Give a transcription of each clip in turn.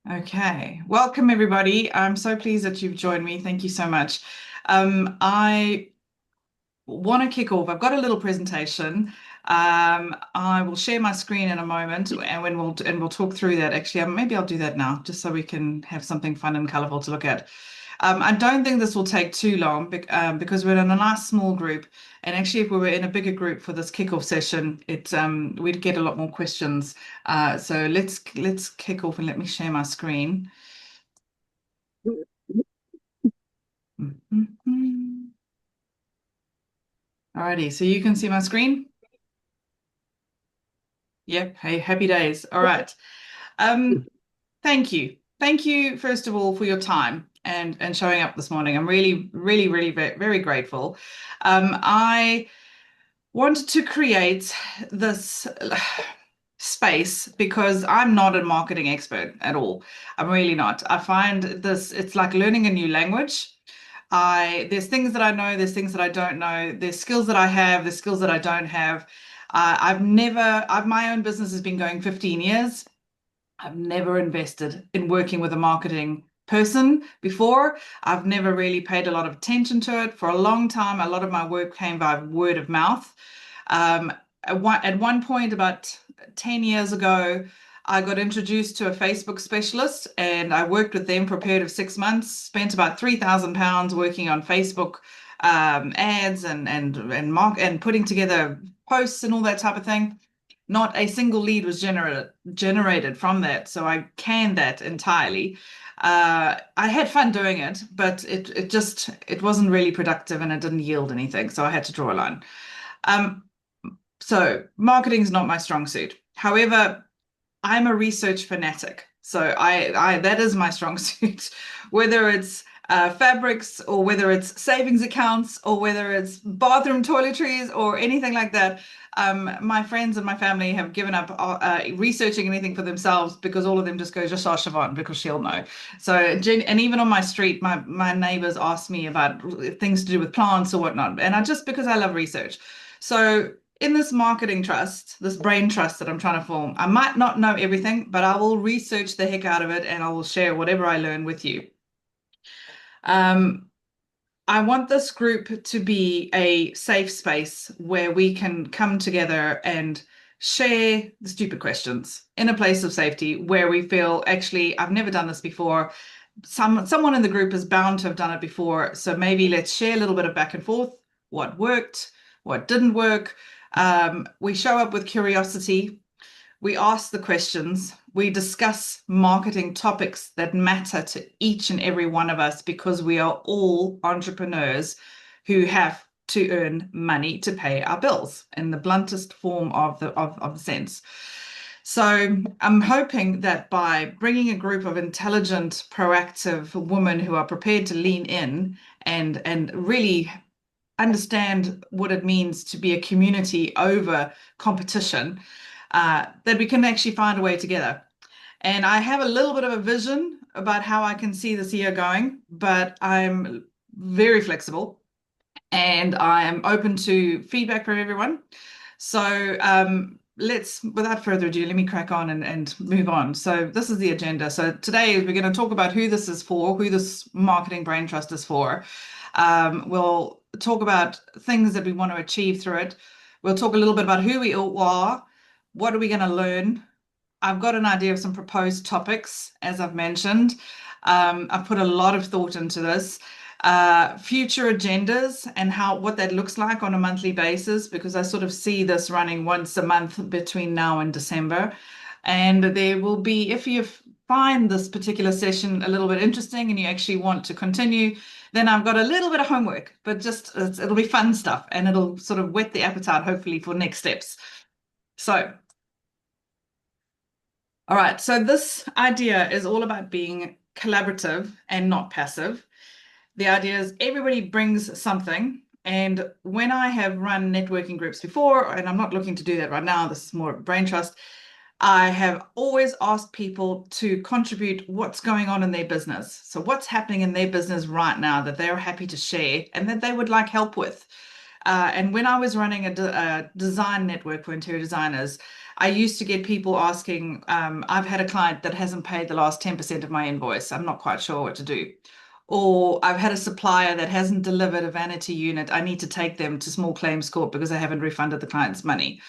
Okay, welcome everybody. I'm so pleased that you've joined me. Thank you so much. I want to kick off. I've got a little presentation. I will share my screen in a moment, and when we'll talk through that. Actually, maybe I'll do that now, just so we can have something fun and colorful to look at. I don't think this will take too long because we're in a nice small group, and actually, if we were in a bigger group for this kickoff session, we'd get a lot more questions. So let's kick off and let me share my screen. Mhm. Alrighty, so you can see my screen? Yep. Hey, happy days. All right. Um, thank you. Thank you, first of all, for your time and showing up this morning. I'm really very grateful. I wanted to create this space because I'm not a marketing expert at all. I'm really not. I find it's like learning a new language. There's things that I know, there's things that I don't know, there's skills that I have, there's skills that I don't have. My own business has been going 15 years. I've never invested in working with a marketing person before. I've never really paid a lot of attention to it. For a long time, a lot of my work came by word of mouth. Um, at one point, about 10 years ago, I got introduced to a Facebook specialist and I worked with them for a period of 6 months, spent about £3,000 working on Facebook ads and putting together posts and all that type of thing. Not a single lead was generated from that, so I canned that entirely. I had fun doing it, but it wasn't really productive and it didn't yield anything, so I had to draw a line. Um, so marketing is not my strong suit. However, I'm a research fanatic. So I that is my strong suit, whether it's fabrics or whether it's savings accounts or whether it's bathroom toiletries or anything like that. My friends and my family have given up researching anything for themselves because all of them just ask Siobhan because she'll know. So, and even on my street, my neighbors ask me about things to do with plants or whatnot, and I just because I love research. So in this marketing trust, this brain trust that I'm trying to form, I might not know everything, but I will research the heck out of it and I will share whatever I learn with you. Um, I want this group to be a safe space where we can come together and share the stupid questions in a place of safety where we feel actually I've never done this before. Someone in the group is bound to have done it before, so maybe let's share a little bit of back and forth, what worked, what didn't work. We show up with curiosity. We ask the questions. We discuss marketing topics that matter to each and every one of us because we are all entrepreneurs who have to earn money to pay our bills in the bluntest form of the sense. So I'm hoping that by bringing a group of intelligent, proactive women who are prepared to lean in and really understand what it means to be a community over competition, that we can actually find a way together. And I have a little bit of a vision about how I can see this year going, but I'm very flexible and I am open to feedback from everyone. So without further ado, let me crack on and move on. So this is the agenda. So today we're going to talk about who this is for, who this marketing brain trust is for. We'll talk about things that we want to achieve through it. We'll talk a little bit about who we all are, what are we going to learn. I've got an idea of some proposed topics, as I've mentioned. I've put a lot of thought into this. Future agendas and what that looks like on a monthly basis, because I sort of see this running once a month between now and December. And there will be, if you find this particular session a little bit interesting and you actually want to continue, then I've got a little bit of homework, but it'll be fun stuff and it'll sort of whet the appetite, hopefully, for next steps. So, all right. So this idea is all about being collaborative and not passive. The idea is everybody brings something. And when I have run networking groups before, and I'm not looking to do that right now, this is more brain trust, I have always asked people to contribute what's going on in their business. So, what's happening in their business right now that they're happy to share and that they would like help with. And when I was running a design network for interior designers, I used to get people asking, I've had a client that hasn't paid the last 10% of my invoice. I'm not quite sure what to do. Or I've had a supplier that hasn't delivered a vanity unit. I need to take them to small claims court because I haven't refunded the client's money.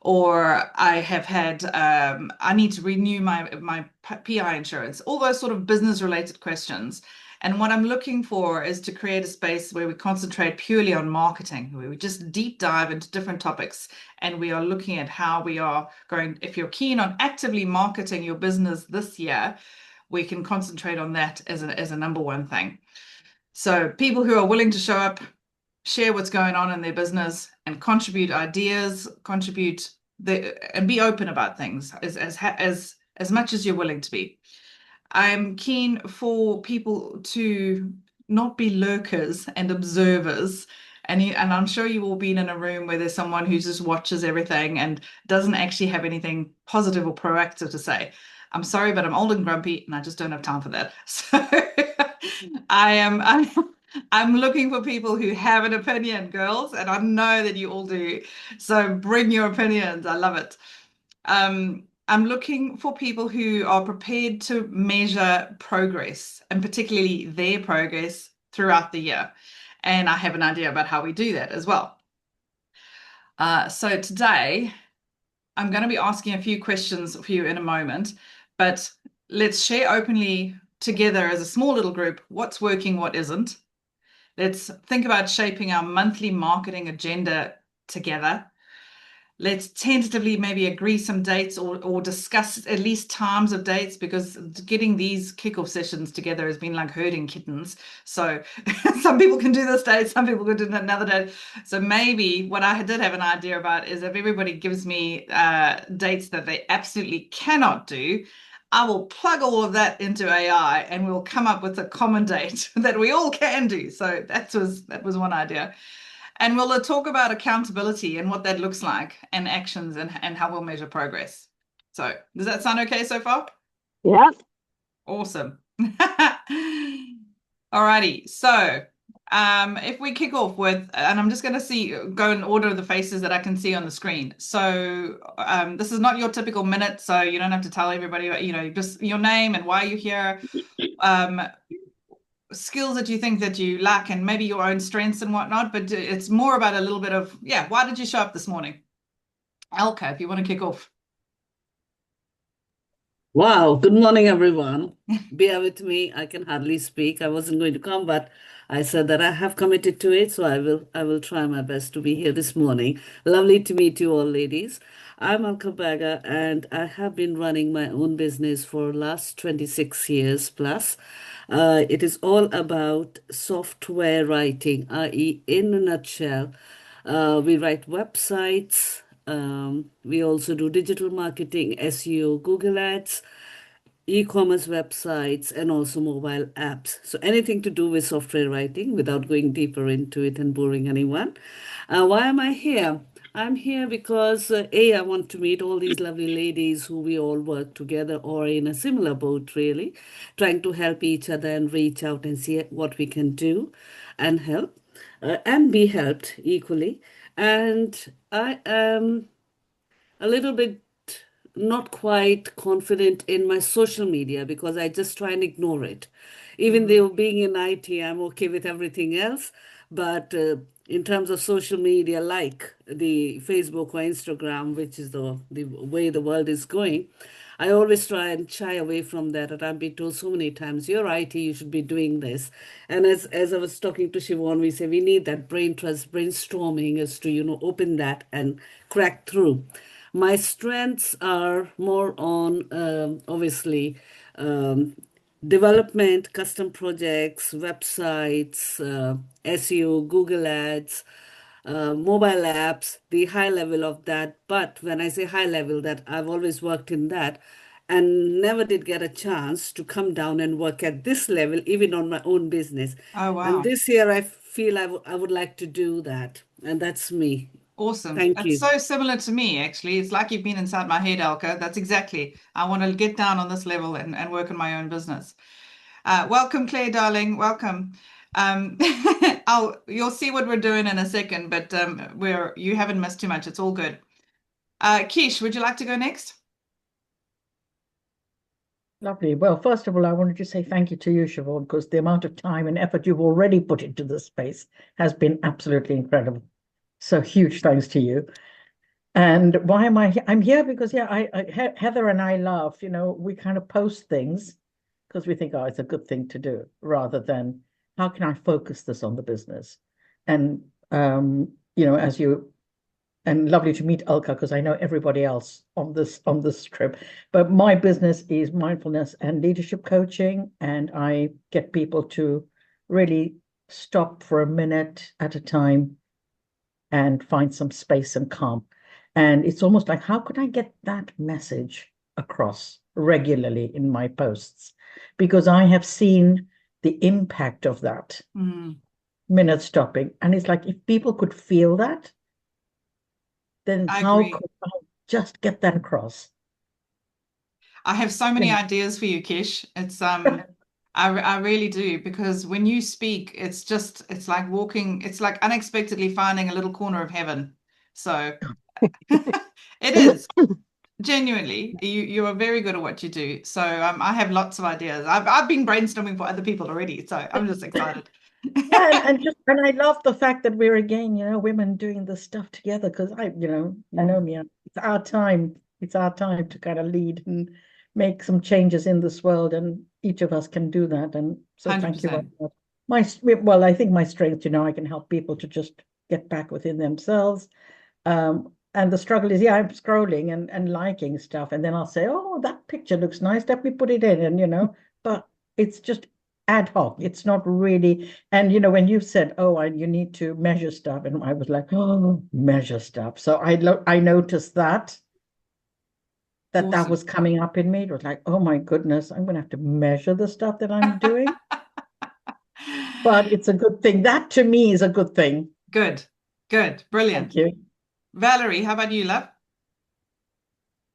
Or I have had, I need to renew my PI insurance, all those sort of business related questions. And what I'm looking for is to create a space where we concentrate purely on marketing, where we just deep dive into different topics and we are looking at how we are going. If you're keen on actively marketing your business this year, we can concentrate on that as a number one thing. So people who are willing to show up, share what's going on in their business and contribute ideas, and be open about things as much as you're willing to be. I'm keen for people to not be lurkers and observers. And I'm sure you've all been in a room where there's someone who just watches everything and doesn't actually have anything positive or proactive to say. I'm sorry, but I'm old and grumpy and I just don't have time for that. So I'm looking for people who have an opinion, girls, and I know that you all do. So bring your opinions. I love it. I'm looking for people who are prepared to measure progress, and particularly their progress throughout the year. And I have an idea about how we do that as well. So today, I'm going to be asking a few questions for you in a moment, but let's share openly together as a small little group what's working, what isn't. Let's think about shaping our monthly marketing agenda together. Let's tentatively maybe agree some dates or discuss at least times of dates because getting these kickoff sessions together has been like herding kittens. So some people can do this date, some people can do another date. So maybe what I did have an idea about is if everybody gives me dates that they absolutely cannot do, I will plug all of that into AI and we'll come up with a common date that we all can do. So that was one idea. And we'll talk about accountability and what that looks like and actions and how we'll measure progress. So, does that sound okay so far? Yeah. Awesome. Alrighty. So, if we kick off with, and I'm just going to go in order of the faces that I can see on the screen. So, this is not your typical minute, so you don't have to tell everybody, just your name and why you're here. Um, Skills that you think that you lack and maybe your own strengths and whatnot, but it's more about a little bit of, yeah, why did you show up this morning? Elka, if you want to kick off. Wow. Good morning, everyone. Bear with me. I can hardly speak. I wasn't going to come, but I said that I have committed to it, so I will try my best to be here this morning. Lovely to meet you all, ladies. I'm Alka Baga, and I have been running my own business for last 26 years plus. It is all about software writing, i.e., in a nutshell, we write websites. We also do digital marketing, SEO, Google Ads, e-commerce websites, and also mobile apps. So anything to do with software writing without going deeper into it and boring anyone. Why am I here? I'm here because I want to meet all these lovely ladies who we all work together or in a similar boat, really, trying to help each other and reach out and see what we can do and help and be helped equally. And I am a little bit not quite confident in my social media because I just try and ignore it. Even Mhm. though being in IT, I'm okay with everything else. But in terms of social media, like the Facebook or Instagram, which is the way the world is going, I always try and shy away from that. And I've been told so many times, you're IT, you should be doing this. And as I was talking to Siobhan, we say we need that brain trust, brainstorming is to, open that and crack through. My strengths are more on, obviously, um, development, custom projects, websites, SEO, Google Ads, mobile apps, the high level of that. But when I say high level, that I've always worked in that and never did get a chance to come down and work at this level, even on my own business. Oh, And wow. this year, I feel I would like to do that. And that's me. Awesome. Thank That's you. so similar to me, actually. It's like you've been inside my head, Elka. That's exactly. I want to get down on this level and work on my own business. Welcome, Claire, darling. Welcome. You'll see what we're doing in a second, but you haven't missed too much. It's all good. Kish, would you like to go next? Lovely. Well, first of all, I wanted to say thank you to you, Siobhan, because the amount of time and effort you've already put into this space has been absolutely incredible. So huge thanks to you. And why am I here? I'm here because, yeah, Heather and I laugh, we kind of post things because we think, oh, it's a good thing to do, rather than how can I focus this on the business? And, as you and lovely to meet Elka because I know everybody else on this trip. But my business is mindfulness and leadership coaching, and I get people to really stop for a minute at a time and find some space and calm. And it's almost like, how could I get that message across regularly in my posts? Because I have seen the impact of that minute stopping. And it's like, if people could feel that, then I how agree. could I just get that across? I have so You many know, ideas for you, Kish. I really do because when you speak, it's like walking, it's like unexpectedly finding a little corner of heaven. So it is genuinely. You are very good at what you do. So I have lots of ideas. I've been brainstorming for other people already. So I'm just excited. yeah, and I love the fact that we're again, women doing this stuff together because you know me, it's our time. It's our time to kind of lead and make some changes in this world, and each of us can do that. And so, thank you very 100%. much. Well, I think my strength, I can help people to just get back within themselves. And the struggle is, yeah, I'm scrolling and liking stuff, and then I'll say, oh, that picture looks nice. Let me put it in, and but it's just ad hoc. It's not really. And when you said, oh, you need to measure stuff, and I was like, oh, measure stuff. So I noticed that Awesome. was coming up in me. It was like, oh my goodness, I'm gonna have to measure the stuff that I'm doing. But it's a good thing. That to me is a good thing. Good. Good. Thank Brilliant. you. Valerie, how about you, love?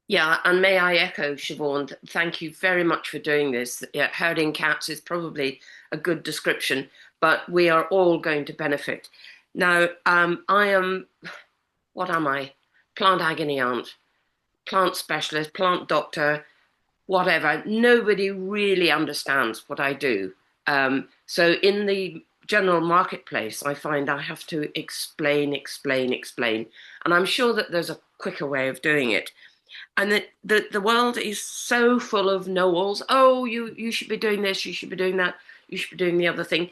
Yeah, and may I echo Siobhan, thank you very much for doing this. Yeah, herding cats is probably a good description, but we are all going to benefit. Now, I am, what am I? Plant agony aunt, plant specialist, plant doctor, whatever. Nobody really understands what I do. So in the general marketplace, I find I have to explain, explain, explain. And I'm sure that there's a quicker way of doing it. And the world is so full of know-alls. Oh, you should be doing this, you should be doing that, you should be doing the other thing.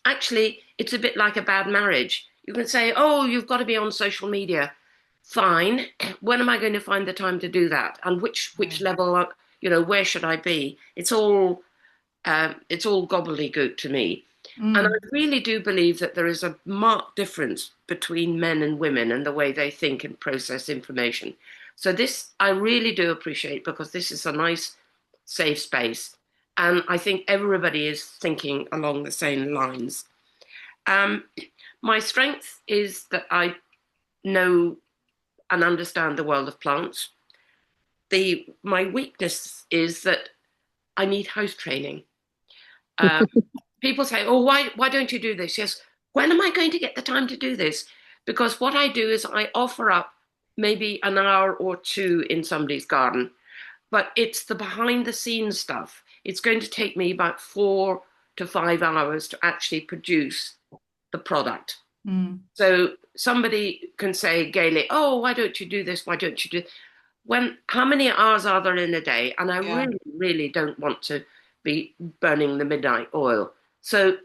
Actually, it's a bit like a bad marriage. You can say, oh, you've got to be on social media. Fine. When am I going to find the time to do that? And which level, where should I be? It's all gobbledygook to me. And I Mm, really do believe that there is a marked difference between men and women and the way they think and process information. So this I really do appreciate because this is a nice, safe space. And I think everybody is thinking along the same lines. Um, my strength is that I know and understand the world of plants. My weakness is that I need house training. Um, People say, "Oh, why don't you do this?" Yes, when am I going to get the time to do this? Because what I do is I offer up maybe an hour or two in somebody's garden, but it's the behind the scenes stuff. It's going to take me about 4 to 5 hours to actually produce the product. mm, So somebody can say gaily, "Oh, why don't you do this? Why don't you do?" When how many hours are there in a day? And I yeah. really, really don't want to be burning the midnight oil. So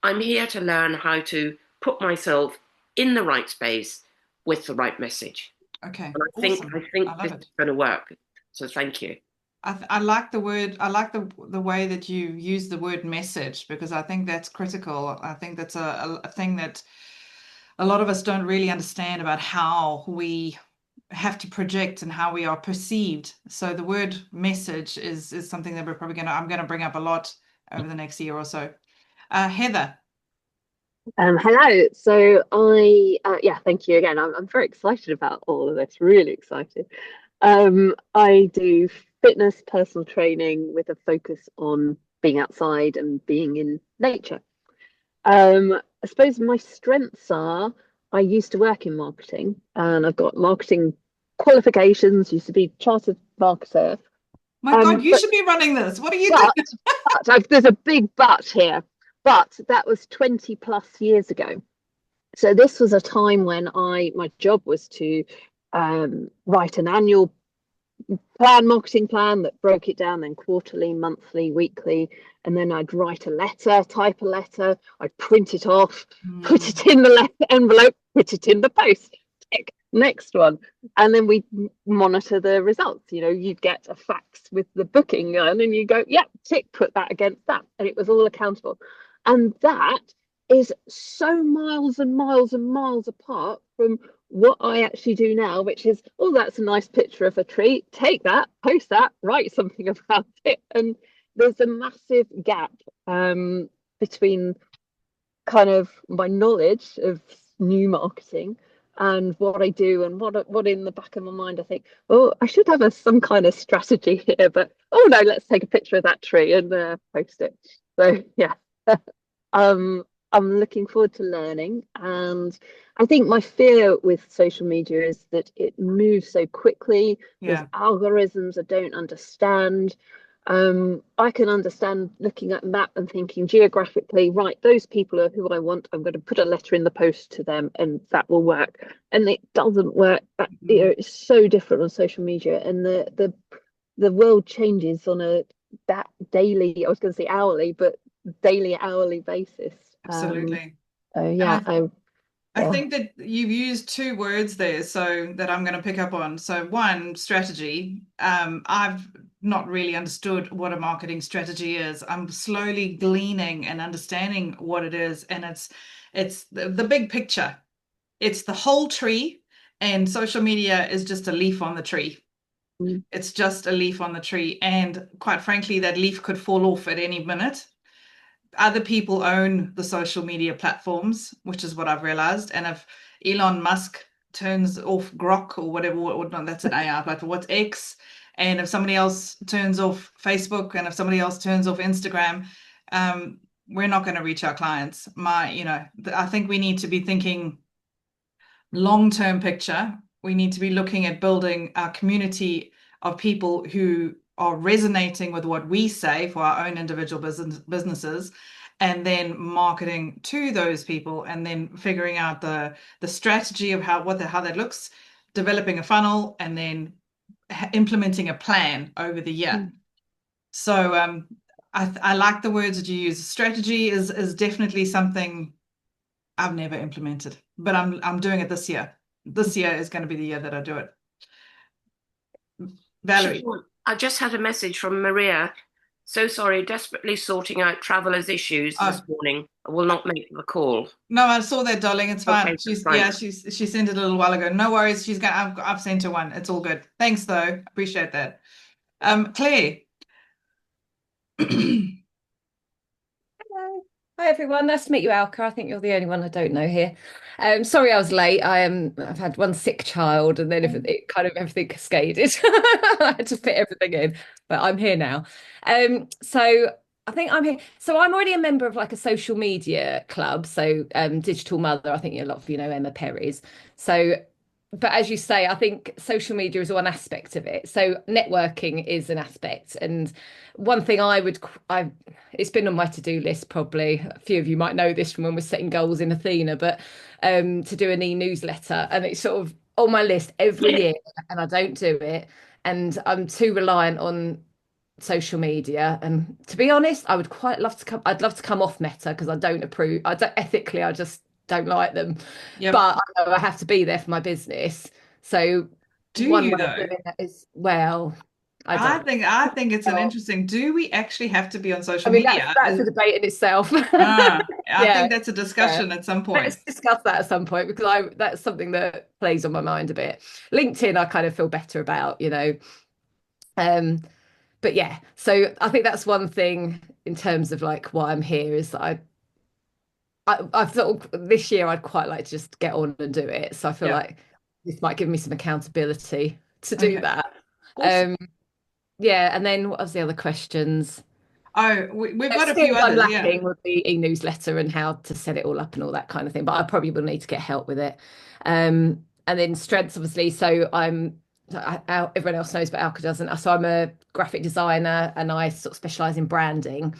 I'm here to learn how to put myself in the right space with the right message. Okay. And I think Awesome. I I think love this it. is going to work. So thank you. I like the word. I like the way that you use the word message because I think that's critical. I think that's a thing that a lot of us don't really understand about how we have to project and how we are perceived. So the word message is something that I'm gonna bring up a lot over the next year or so. Heather. Hello. So yeah, thank you again. I'm very excited about all of this, really excited. I do fitness, personal training with a focus on being outside and being in nature. I suppose my strengths are I used to work in marketing and I've got marketing qualifications, used to be chartered marketer. My God, you But should be running this. What are you but, doing? there's a big but here. But that was 20 plus years ago. So this was a time when my job was to write an annual marketing plan that broke it down then quarterly, monthly, weekly, and then I'd write a letter, type a letter, I'd print it off, put it in the envelope, put it in the post, tick, next one, and then we monitor the results. You'd get a fax with the booking and then you go, yeah, tick, put that against that, and it was all accountable. And that is so miles and miles and miles apart from what I actually do now, which is, oh, that's a nice picture of a tree. Take that, post that, write something about it. And there's a massive gap between kind of my knowledge of new marketing and what I do, and what in the back of my mind I think, oh, I should have some kind of strategy here, but oh no, let's take a picture of that tree and post it. So yeah. I'm looking forward to learning, and I think my fear with social media is that it moves so quickly. There's Yeah. algorithms I don't understand. I can understand looking at a map and thinking geographically, right, those people are who I want. I'm going to put a letter in the post to them, and that will work. And it doesn't work. It's so different on social media, and the world changes on that daily. I was going to say hourly, but daily, hourly basis. Absolutely. So yeah, I think that you've used two words there, so that I'm going to pick up on. So one, strategy. I've not really understood what a marketing strategy is. I'm slowly gleaning and understanding what it is, and it's the big picture. It's the whole tree, and social media is just a leaf on the tree. It's just a leaf on the tree, and quite frankly, that leaf could fall off at any minute. Other people own the social media platforms, which is what I've realized. And if Elon Musk turns off Grok or whatever, no, that's an AI platform, what's X, and if somebody else turns off Facebook, and if somebody else turns off Instagram, we're not going to reach our clients. I think we need to be thinking long-term picture. We need to be looking at building our community of people who are resonating with what we say for our own individual businesses, and then marketing to those people, and then figuring out the strategy of how that looks, developing a funnel, and then implementing a plan over the year. So I like the words that you use. Strategy is definitely something I've never implemented, but I'm doing it this year. This year is going to be the year that I do it. Valerie. I just had a message from Maria. So sorry, desperately sorting out travelers' issues this morning. I will not make the call. No, I saw that, darling. It's fine. Okay, She's fine. she sent it a little while ago. No worries. I've sent her one. It's all good. Thanks though. Appreciate that. Claire. Hello. Hi everyone. Nice to meet you, Alka. I think you're the only one I don't know here. Sorry I was late. I've had one sick child, and then everything cascaded. I had to fit everything in, but I'm here now. So I think I'm here. So I'm already a member of like a social media club. So Digital Mother, I think a lot of you know Emma Perry's. So but as you say, I think social media is one aspect of it. So networking is an aspect. And one thing it's been on my to-do list, probably a few of you might know this from when we're setting goals in Athena, but to do an e-newsletter, and it's sort of on my list every year, and I don't do it. And I'm too reliant on social media. And to be honest, I'd love to come off Meta, because I don't ethically, I just don't like them. Yep. But I know I have to be there for my business. So one way of doing that is, well, I think it's an interesting. Do we actually have to be on social media? That's a debate in itself. I think that's a discussion at some point. Let's discuss that at some point, because that's something that plays on my mind a bit. LinkedIn, I kind of feel better about, but yeah, so I think that's one thing in terms of like why I'm here, is that I thought this year I'd quite like to just get on and do it. So I feel like this might give me some accountability to do that. Awesome. Yeah, and then what was the other questions? Oh, we've got a few others. Lacking would be e-newsletter and how to set it all up and all that kind of thing. But I probably will need to get help with it. And then strengths, obviously. So I'm everyone else knows, but Alka doesn't. So I'm a graphic designer and I sort of specialize in branding.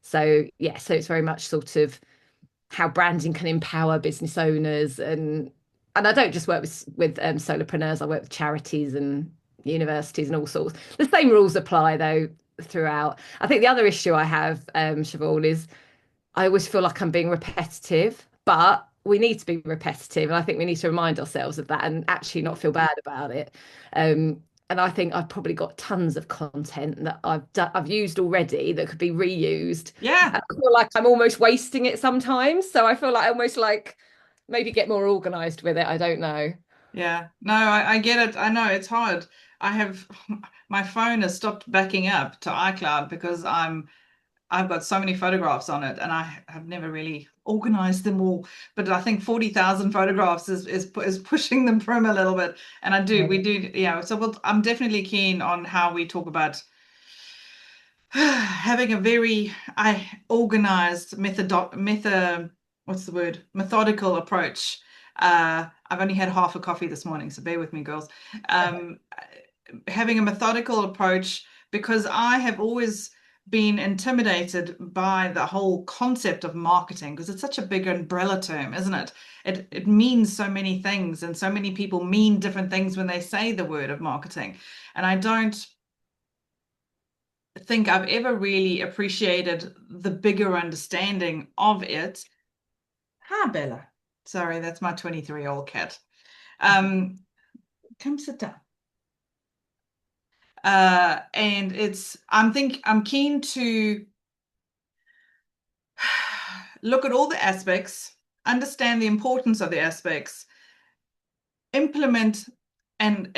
So yeah, so it's very much sort of how branding can empower business owners, and I don't just work with solopreneurs. I work with charities and universities and all sorts. The same rules apply though throughout. I think the other issue I have, Siobhan, is I always feel like I'm being repetitive, but we need to be repetitive. And I think we need to remind ourselves of that and actually not feel bad about it. And I think I've probably got tons of content that I've used already that could be reused. Yeah. And I feel like I'm almost wasting it sometimes. So I feel like I almost like maybe get more organized with it. I don't know. Yeah. No, I get it. I know it's hard. I have my phone has stopped backing up to iCloud because I've got so many photographs on it and I have never really organized them all. But I think 40,000 photographs is pushing them from a little bit. And we do, yeah. So I'm definitely keen on how we talk about having a very organized what's the word? Methodical approach. I've only had half a coffee this morning, so bear with me, girls. Having a methodical approach because I have always been intimidated by the whole concept of marketing because it's such a big umbrella term, isn't it? It means so many things, and so many people mean different things when they say the word of marketing. And I don't think I've ever really appreciated the bigger understanding of it. Hi, Bella. Sorry, that's my 23-year-old cat. Come sit down. And I'm keen to look at all the aspects, understand the importance of the aspects, implement and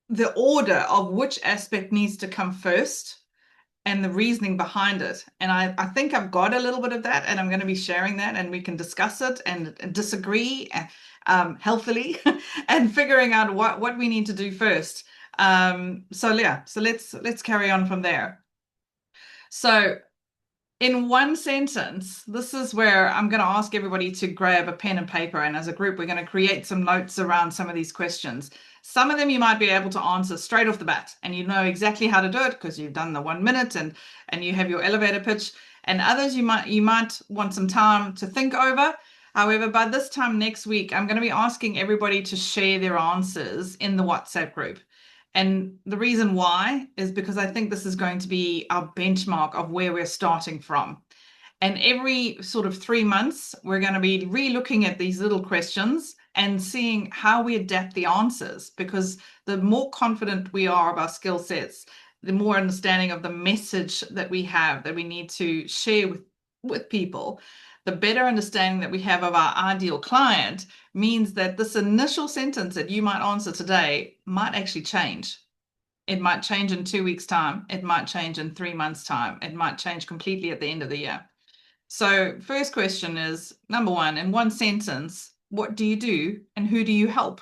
the order of which aspect needs to come first and the reasoning behind it. And I think I've got a little bit of that, and I'm going to be sharing that, and we can discuss it and disagree healthily and figuring out what we need to do first. So yeah, so let's carry on from there. So in one sentence, this is where I'm going to ask everybody to grab a pen and paper, and as a group, we're going to create some notes around some of these questions. Some of them you might be able to answer straight off the bat, and you know exactly how to do it because you've done the 1 minute and you have your elevator pitch. And others you might want some time to think over. However, by this time next week, I'm going to be asking everybody to share their answers in the WhatsApp group. And the reason why is because I think this is going to be our benchmark of where we're starting from. And every sort of 3 months, we're going to be re-looking at these little questions and seeing how we adapt the answers, because the more confident we are of our skill sets, the more understanding of the message that we have that we need to share with people, the better understanding that we have of our ideal client means that this initial sentence that you might answer today might actually change. It might change in 2 weeks' time. It might change in 3 months' time. It might change completely at the end of the year. So first question is, number one, in one sentence, what do you do and who do you help?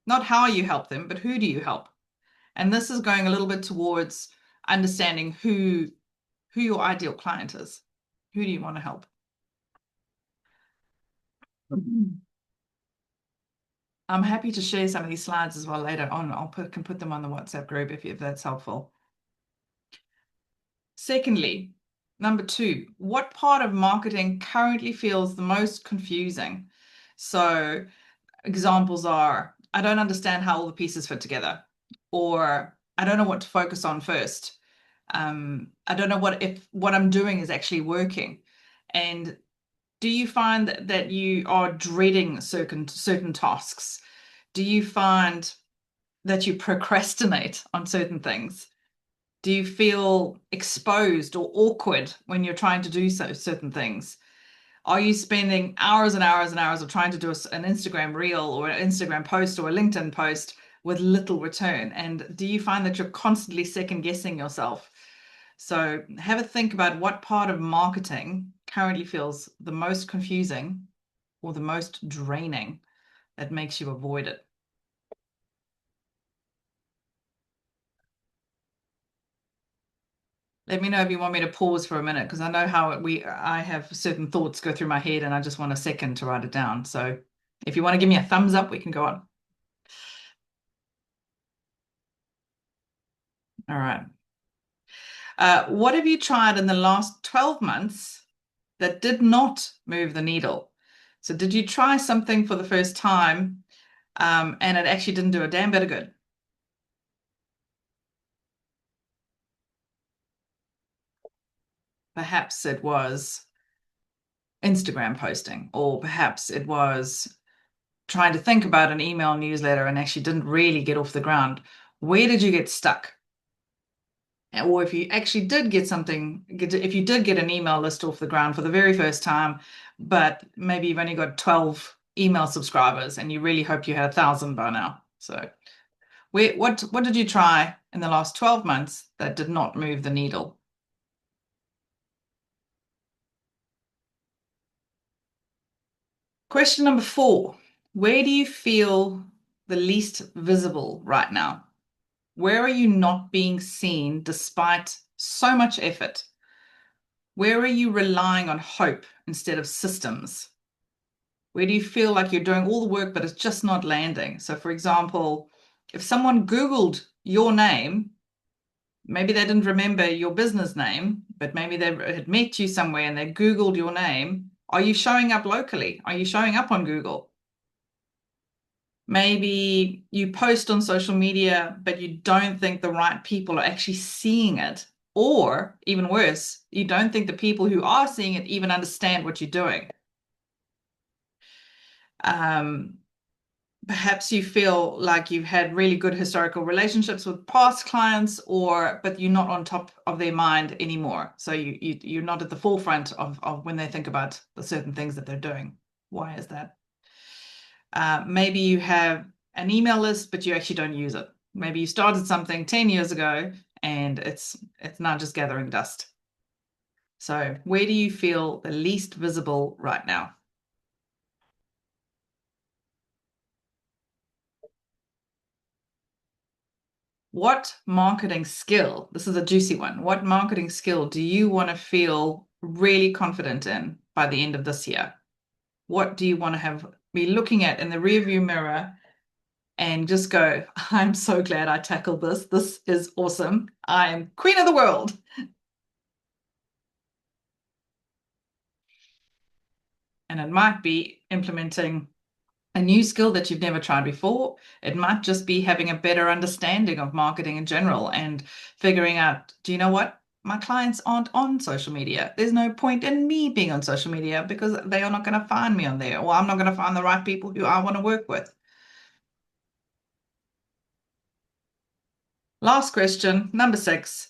Not how you help them, but who do you help? And this is going a little bit towards understanding who your ideal client is. Who do you want to help? I'm happy to share some of these slides as well later on. Can put them on the WhatsApp group if that's helpful. Secondly, number two, what part of marketing currently feels the most confusing? So examples are, I don't understand how all the pieces fit together, or I don't know what to focus on first. I don't know if what I'm doing is actually working. And do you find that you are dreading certain tasks? Do you find that you procrastinate on certain things? Do you feel exposed or awkward when you're trying to do certain things? Are you spending hours and hours and hours of trying to do an Instagram reel or an Instagram post or a LinkedIn post with little return? And do you find that you're constantly second guessing yourself? So have a think about what part of marketing currently feels the most confusing or the most draining that makes you avoid it. Let me know if you want me to pause for a minute, because I know how I have certain thoughts go through my head and I just want a second to write it down. So if you want to give me a thumbs up, we can go on. All right. What have you tried in the last 12 months that did not move the needle? So did you try something for the first time and it actually didn't do a damn bit of good? Perhaps it was Instagram posting, or perhaps it was trying to think about an email newsletter and actually didn't really get off the ground. Where did you get stuck? Or if you actually did get something, if you did get an email list off the ground for the very first time, but maybe you've only got 12 email subscribers and you really hoped you had 1,000 by now. So what did you try in the last 12 months that did not move the needle? Question number 4. Where do you feel the least visible right now? Where are you not being seen despite so much effort? Where are you relying on hope instead of systems? Where do you feel like you're doing all the work, but it's just not landing? So, for example, if someone Googled your name, maybe they didn't remember your business name, but maybe they had met you somewhere and they Googled your name. Are you showing up locally? Are you showing up on Google? Maybe you post on social media, but you don't think the right people are actually seeing it. Or even worse, you don't think the people who are seeing it even understand what you're doing. Perhaps you feel like you've had really good historical relationships with past clients, but you're not on top of their mind anymore. So you're not at the forefront of when they think about the certain things that they're doing. Why is that? Maybe you have an email list, but you actually don't use it. Maybe you started something 10 years ago and it's now just gathering dust. So where do you feel the least visible right now? What marketing skill, this is a juicy one, what marketing skill do you want to feel really confident in by the end of this year? What do you want to be looking at in the rearview mirror and just go, I'm so glad I tackled this. This is awesome. I am queen of the world. And it might be implementing a new skill that you've never tried before. It might just be having a better understanding of marketing in general and figuring out, do you know what? My clients aren't on social media. There's no point in me being on social media because they are not going to find me on there, or I'm not going to find the right people who I want to work with. Last question, number 6.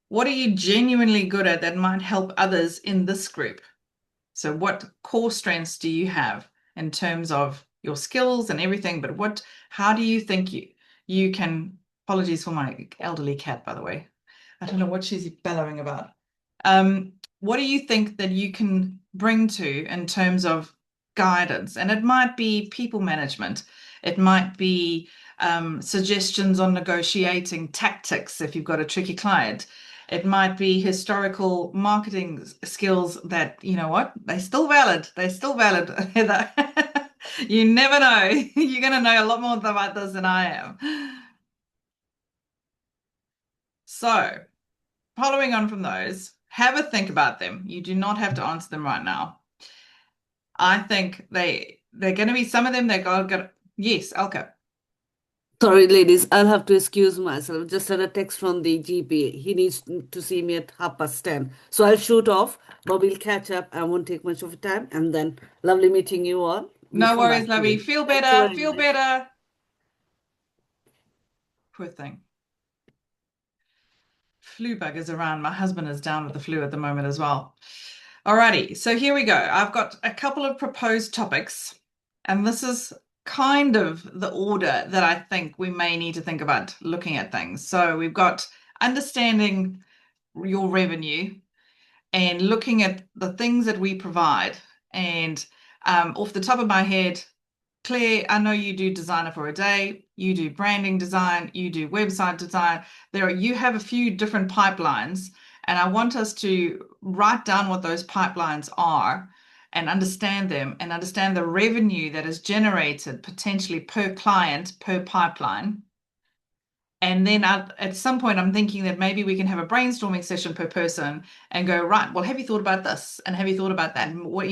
What are you genuinely good at that might help others in this group? So what core strengths do you have in terms of your skills and everything, but how do you think you can, apologies for my elderly cat, by the way. I don't know what she's bellowing about. What do you think that you can bring to in terms of guidance? And it might be people management. It might be suggestions on negotiating tactics if you've got a tricky client. It might be historical marketing skills that, you know what, they're still valid. They're still valid, Heather. You never know. You're going to know a lot more about this than I am. So, following on from those, have a think about them. You do not have to answer them right now. I think they're going to be some of them that got yes, Alka. Sorry, ladies, I'll have to excuse myself. Just had a text from the GP. He needs to see me at 10:30. So I'll shoot off, but we'll catch up. I won't take much of your time. And then lovely meeting you all. We'll No come worries, back to lovey. you. Feel Thank you better. very Feel much. better. Poor thing. Flu bug is around. My husband is down with the flu at the moment as well. Alrighty, so here we go. I've got a couple of proposed topics, and this is kind of the order that I think we may need to think about looking at things. So we've got understanding your revenue and looking at the things that we provide. And off the top of my head, Claire, I know you do designer for a day, you do branding design, you do website design. You have a few different pipelines, and I want us to write down what those pipelines are and understand them and understand the revenue that is generated potentially per client, per pipeline. And then at some point, I'm thinking that maybe we can have a brainstorming session per person and go, right, well, have you thought about this? And have you thought about that? And what,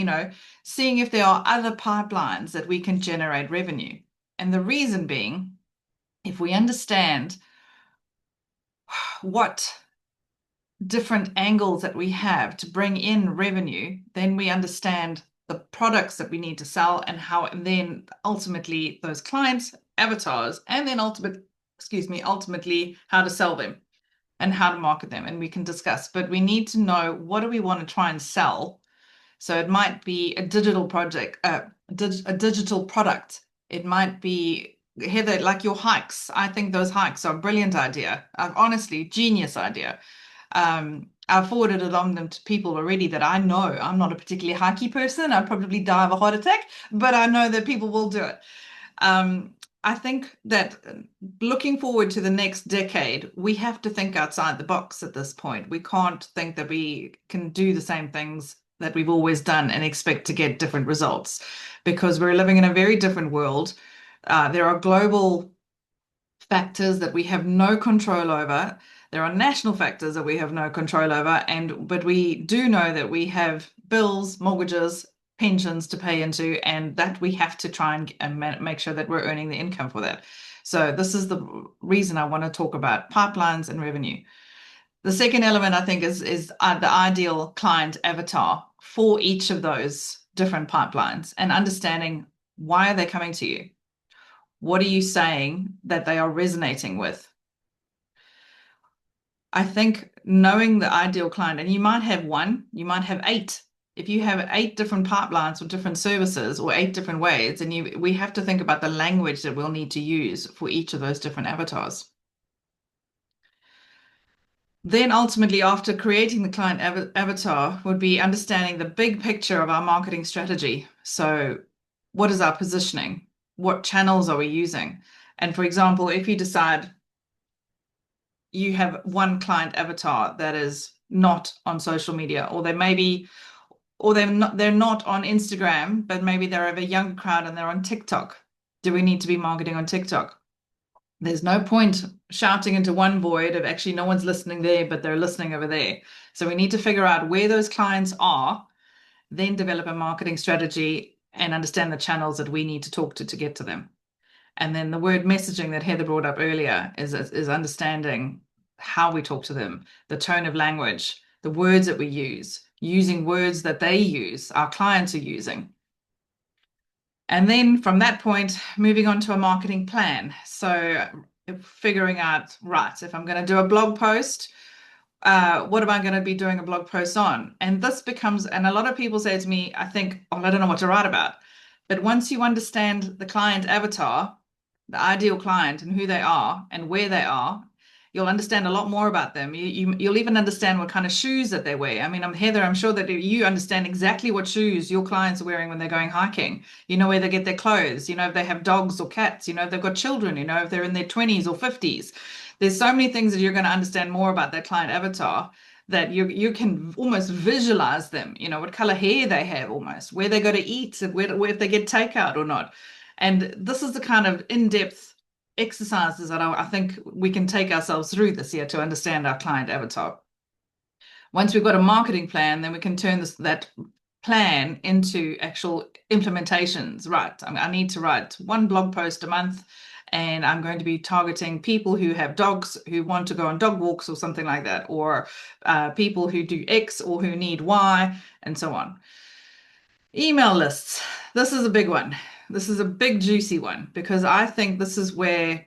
seeing if there are other pipelines that we can generate revenue. And the reason being, if we understand what different angles that we have to bring in revenue, then we understand the products that we need to sell and how, and then ultimately those clients, avatars, and then ultimately how to sell them and how to market them. And we can discuss, but we need to know, what do we want to try and sell? So it might be a digital project, a digital product. It might be, Heather, like your hikes. I think those hikes are a brilliant idea. Honestly, genius idea. I've forwarded along them to people already that I know. I'm not a particularly hikey person. I'd probably die of a heart attack, but I know that people will do it. I think that looking forward to the next decade, we have to think outside the box at this point. We can't think that we can do the same things that we've always done and expect to get different results, because we're living in a very different world. There are global factors that we have no control over. There are national factors that we have no control over, but we do know that we have bills, mortgages, pensions to pay into, and that we have to try and make sure that we're earning the income for that. So this is the reason I want to talk about pipelines and revenue. The second element, I think, is the ideal client avatar for each of those different pipelines, and understanding, why are they coming to you? What are you saying that they are resonating with? I think knowing the ideal client, and you might have one, you might have 8. If you have 8 different pipelines or different services or 8 different ways, and we have to think about the language that we'll need to use for each of those different avatars. Then ultimately, after creating the client avatar, would be understanding the big picture of our marketing strategy. So what is our positioning? What channels are we using? And for example, if you decide you have one client avatar that is not on social media, or they're not on Instagram, but maybe they're of a younger crowd and they're on TikTok. Do we need to be marketing on TikTok? There's no point shouting into one void of actually no one's listening there, but they're listening over there. So we need to figure out where those clients are, then develop a marketing strategy and understand the channels that we need to talk to get to them. And then the word messaging that Heather brought up earlier is understanding how we talk to them, the tone of language, the words that we use, using words that they use, our clients are using. And then from that point, moving on to a marketing plan. So figuring out, right, if I'm going to do a blog post, what am I going to be doing a blog post on? And this becomes, and a lot of people say to me, I think, oh, I don't know what to write about. But once you understand the client avatar, the ideal client and who they are and where they are, you'll understand a lot more about them. You'll even understand what kind of shoes that they wear. I mean, Heather, I'm sure that you understand exactly what shoes your clients are wearing when they're going hiking. You know where they get their clothes. You know if they have dogs or cats. You know if they've got children. You know if they're in their 20s or 50s. There's so many things that you're going to understand more about that client avatar, that you can almost visualize them. You know what color hair they have, almost where they go to eat, and where if they get takeout or not. And this is the kind of in-depth exercises that I think we can take ourselves through this year to understand our client avatar. Once we've got a marketing plan, then we can turn that plan into actual implementations. Right, I need to write 1 blog post a month, and I'm going to be targeting people who have dogs, who want to go on dog walks or something like that, or people who do X or who need Y, and so on. Email lists. This is a big one. This is a big, juicy one, because I think this is where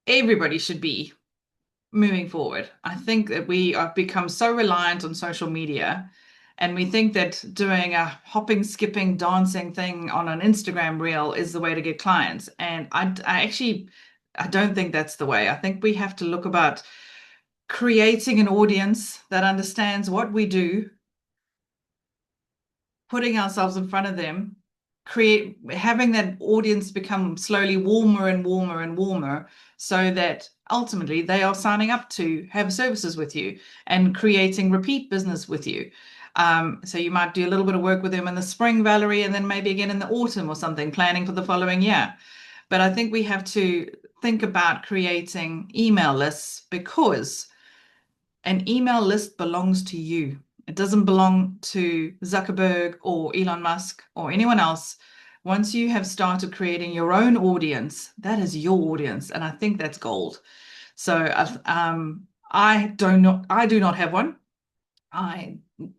everybody should be moving forward. I think that we have become so reliant on social media, and we think that doing a hopping, skipping, dancing thing on an Instagram reel is the way to get clients. And I don't think that's the way. I think we have to look about creating an audience that understands what we do, putting ourselves in front of them, having that audience become slowly warmer and warmer and warmer, so that ultimately they are signing up to have services with you and creating repeat business with you. So you might do a little bit of work with them in the spring, Valerie, and then maybe again in the autumn or something, planning for the following year. But I think we have to think about creating email lists, because an email list belongs to you. It doesn't belong to Zuckerberg or Elon Musk or anyone else. Once you have started creating your own audience, that is your audience, and I think that's gold. So I do not have one. I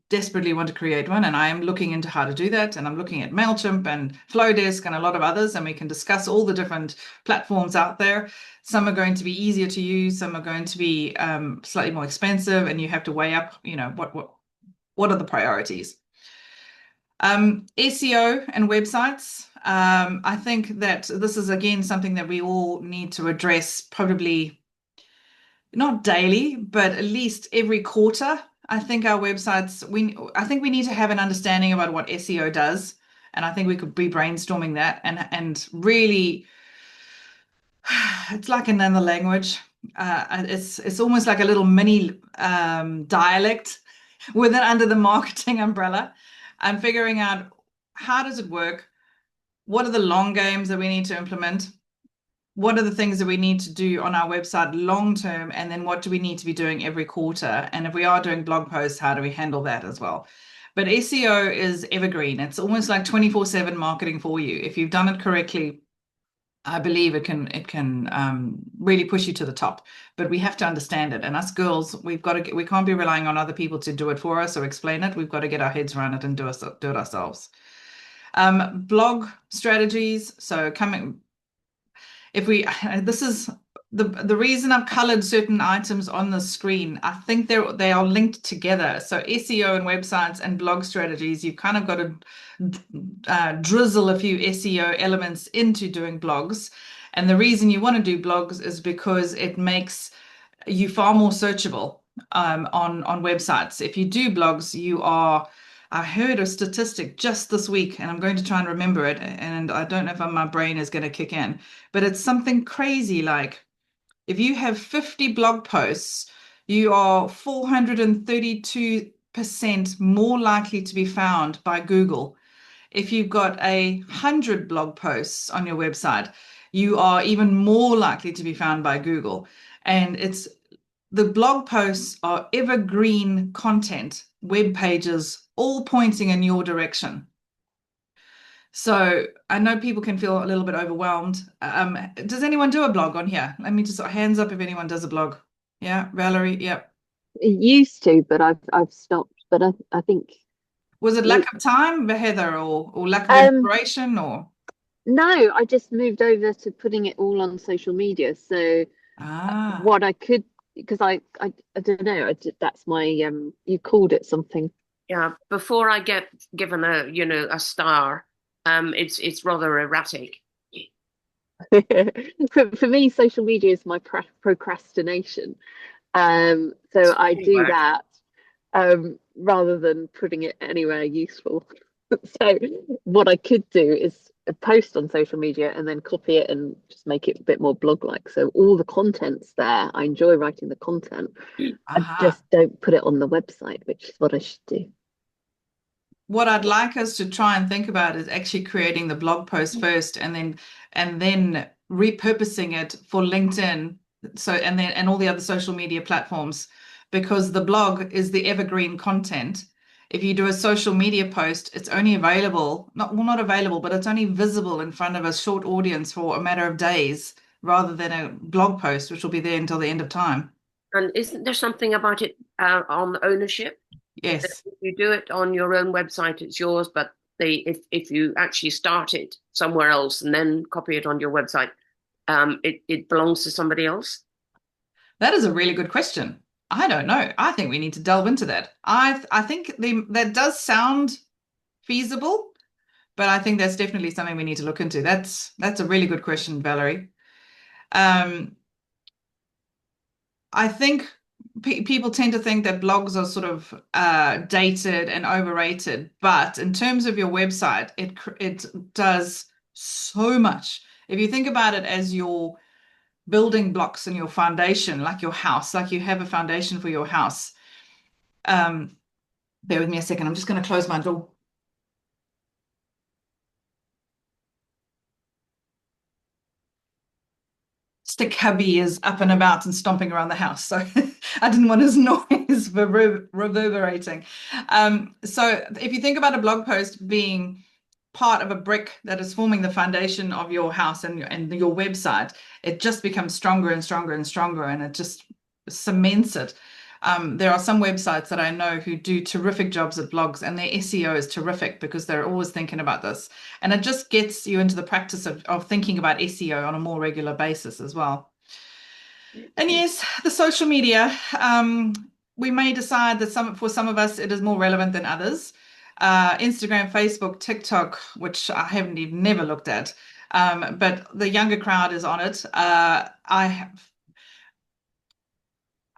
desperately want to create one, and I am looking into how to do that. And I'm looking at MailChimp and Flowdesk and a lot of others, and we can discuss all the different platforms out there. Some are going to be easier to use, some are going to be slightly more expensive, and you have to weigh up, what are the priorities. SEO and websites. I think that this is, again, something that we all need to address, probably not daily, but at least every quarter. I think our websites, I think we need to have an understanding about what SEO does. And I think we could be brainstorming that and really, it's like another language. It's almost like a little mini dialect with it under the marketing umbrella. I'm figuring out, how does it work? What are the long games that we need to implement? What are the things that we need to do on our website long term? And then what do we need to be doing every quarter? And if we are doing blog posts, how do we handle that as well? But SEO is evergreen. It's almost like 24/7 marketing for you. If you've done it correctly, I believe it can really push you to the top. But we have to understand it. And us girls, we can't be relying on other people to do it for us or explain it. We've got to get our heads around it and do it ourselves. Blog strategies. So this is the reason I've colored certain items on the screen. I think they are linked together. So SEO and websites and blog strategies, you've kind of got to drizzle a few SEO elements into doing blogs. And the reason you want to do blogs is because it makes you far more searchable on websites. If you do blogs, I heard a statistic just this week, and I'm going to try and remember it, and I don't know if my brain is going to kick in, but it's something crazy like, if you have 50 blog posts, you are 432% more likely to be found by Google. If you've got 100 blog posts on your website, you are even more likely to be found by Google. And the blog posts are evergreen content, web pages, all pointing in your direction. So I know people can feel a little bit overwhelmed. Does anyone do a blog on here? Let me just, hands up if anyone does a blog. Yeah, Valerie, yeah. It used to, but I've stopped. But I think, Was it lack of time, Heather, or lack of inspiration, or? No, I just moved over to putting it all on social media. So what I could, because I don't know, that's my you called it something. Yeah, before I get given a star, it's rather erratic. For me, social media is my procrastination. So I do that rather than putting it anywhere useful. So what I could do is post on social media and then copy it and just make it a bit more blog-like. So all the content's there. I enjoy writing the content. I just don't put it on the website, which is what I should do. What I'd like us to try and think about is actually creating the blog post first, and then repurposing it for LinkedIn, and all the other social media platforms, because the blog is the evergreen content. If you do a social media post, it's only available, not available, but it's only visible in front of a short audience for a matter of days, rather than a blog post, which will be there until the end of time. And isn't there something about it on ownership? Yes. If you do it on your own website, it's yours, but if you actually start it somewhere else and then copy it on your website, it belongs to somebody else? That is a really good question. I don't know. I think we need to delve into that. I think that does sound feasible, but I think that's definitely something we need to look into. That's a really good question, Valerie. I think people tend to think that blogs are sort of dated and overrated, but in terms of your website, it does so much. If you think about it as your building blocks in your foundation, like your house, like you have a foundation for your house. Bear with me a second. I'm just going to close my door. stick hubby is up and about and stomping around the house. So I didn't want his noise reverberating. So if you think about a blog post being part of a brick that is forming the foundation of your house and your website, it just becomes stronger and stronger and stronger, and it just cements it. There are some websites that I know who do terrific jobs at blogs, and their SEO is terrific because they're always thinking about this. And it just gets you into the practice of thinking about SEO on a more regular basis as well. And yes, the social media, we may decide that for some of us, it is more relevant than others. Instagram, Facebook, TikTok, which I haven't even never looked at, but the younger crowd is on it.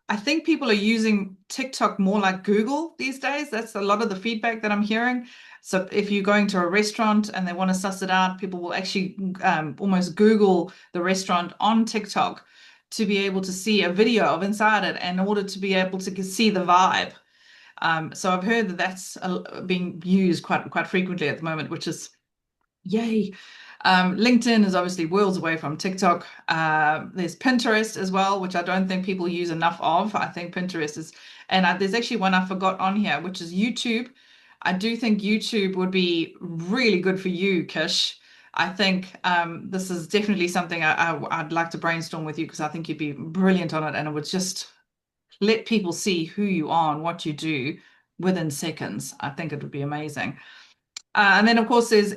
I think people are using TikTok more like Google these days. That's a lot of the feedback that I'm hearing. So if you're going to a restaurant and they want to suss it out, people will actually almost Google the restaurant on TikTok to be able to see a video of inside it in order to be able to see the vibe. So I've heard that that's being used quite frequently at the moment, which is yay. LinkedIn is obviously worlds away from TikTok. There's Pinterest as well, which I don't think people use enough of. I think Pinterest is, and there's actually one I forgot on here, which is YouTube. I do think YouTube would be really good for you, Kish. I think this is definitely something I'd like to brainstorm with you, because I think you'd be brilliant on it, and it would just let people see who you are and what you do within seconds. I think it would be amazing. And then, of course, there's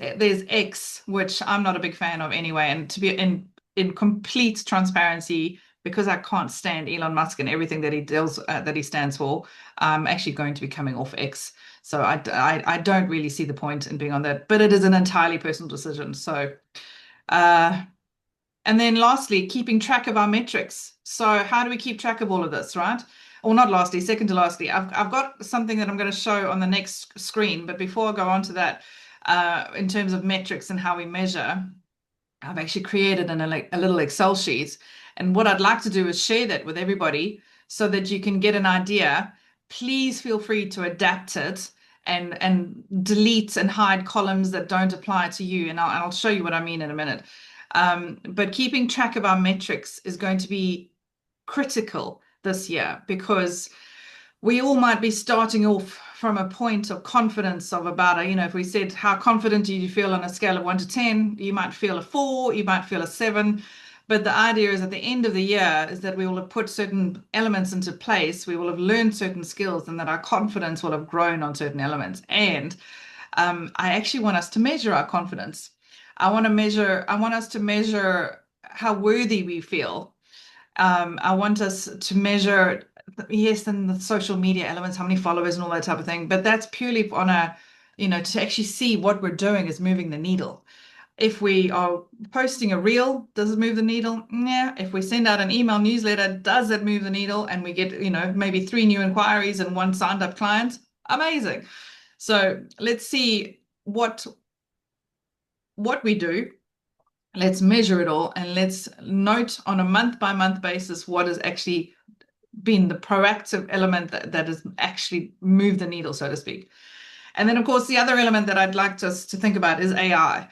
X, which I'm not a big fan of anyway. And to be in complete transparency, because I can't stand Elon Musk and everything that he does, that he stands for, I'm actually going to be coming off X. So I don't really see the point in being on that, but it is an entirely personal decision. So, and then lastly, keeping track of our metrics. So how do we keep track of all of this, right? Or not lastly, second to lastly, I've got something that I'm going to show on the next screen. But before I go on to that, in terms of metrics and how we measure, I've actually created a little Excel sheet. And what I'd like to do is share that with everybody so that you can get an idea. Please feel free to adapt it and delete and hide columns that don't apply to you. And I'll show you what I mean in a minute. But keeping track of our metrics is going to be critical this year, because we all might be starting off from a point of confidence of about if we said, how confident do you feel on a scale of 1 to 10, you might feel a 4, you might feel a 7. But the idea is at the end of the year is that we will have put certain elements into place, we will have learned certain skills, and that our confidence will have grown on certain elements. And I actually want us to measure our confidence. I want us to measure how worthy we feel. I want us to measure, yes, and the social media elements, how many followers and all that type of thing, but that's purely on to actually see what we're doing is moving the needle. If we are posting a reel, does it move the needle? Yeah. If we send out an email newsletter, does it move the needle? And we get, maybe 3 new inquiries and 1 signed up client? Amazing. So let's see what we do. Let's measure it all, and let's note on a month-by-month basis what has actually been the proactive element that has actually moved the needle, so to speak. And then, of course, the other element that I'd like us to think about is AI.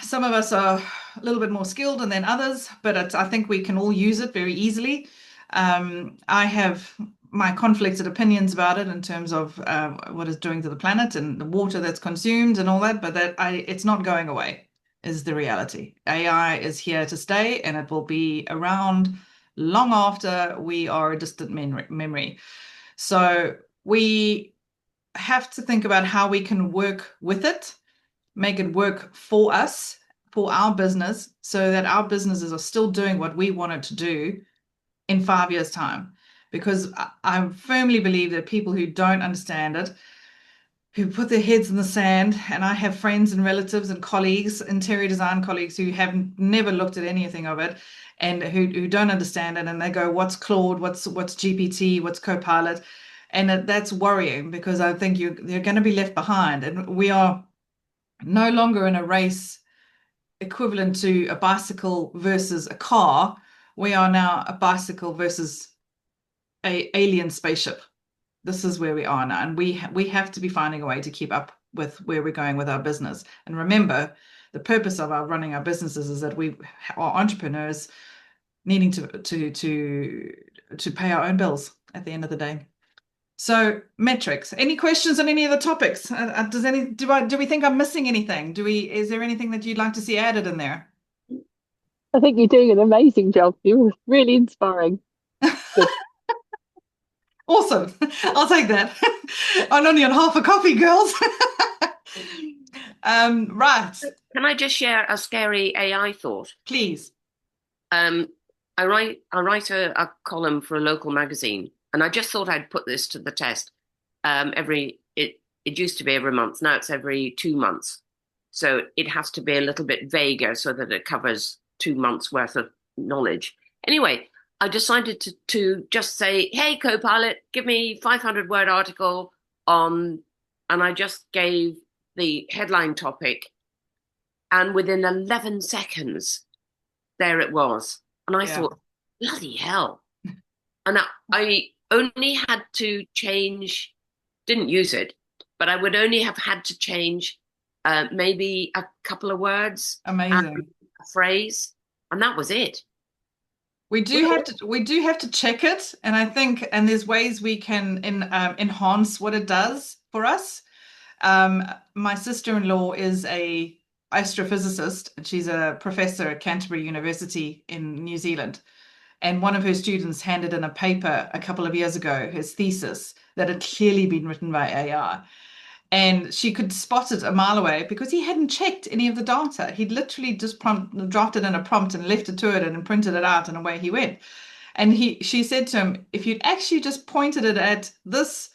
Some of us are a little bit more skilled than others, but I think we can all use it very easily. I have my conflicted opinions about it in terms of what it's doing to the planet and the water that's consumed and all that, but it's not going away, is the reality. AI is here to stay, and it will be around long after we are a distant memory. So we have to think about how we can work with it, make it work for us, for our business, so that our businesses are still doing what we want it to do in 5 years' time. Because I firmly believe that people who don't understand it, who put their heads in the sand, and I have friends and relatives and colleagues, interior design colleagues, who have never looked at anything of it, and who don't understand it, and they go, what's Claude, what's GPT, what's Copilot? And that's worrying, because I think you're going to be left behind. And we are no longer in a race equivalent to a bicycle versus a car. We are now a bicycle versus an alien spaceship. This is where we are now, and we have to be finding a way to keep up with where we're going with our business. And remember, the purpose of our running our businesses is that we are entrepreneurs needing to pay our own bills at the end of the day. So metrics. Any questions on any of the topics? Do we think I'm missing anything? Is there anything that you'd like to see added in there? I think you're doing an amazing job. You're really inspiring. Good. Awesome. I'll take that. I'm only on half a coffee, girls. Right. Can I just share a scary AI thought? Please. I write a column for a local magazine, and I just thought I'd put this to the test. It used to be every month, now it's every 2 months. So it has to be a little bit vaguer so that it covers 2 months worth of knowledge. Anyway, I decided to just say, hey, Copilot, give me 500-word article on, and I just gave the headline topic, and within 11 seconds, there it was. And I thought, bloody hell. And I only had to change, didn't use it, but I would only have had to change maybe a couple of words, Amazing. a phrase, and that was it. We do have to check it, and I think, and there's ways we can enhance what it does for us. My sister-in-law is a astrophysicist, and she's a professor at Canterbury University in New Zealand. And one of her students handed in a paper a couple of years ago, his thesis, that had clearly been written by AI. And she could spot it a mile away because he hadn't checked any of the data. He'd literally just drafted in a prompt and left it to it and printed it out, and away he went. And she said to him, if you'd actually just pointed it at this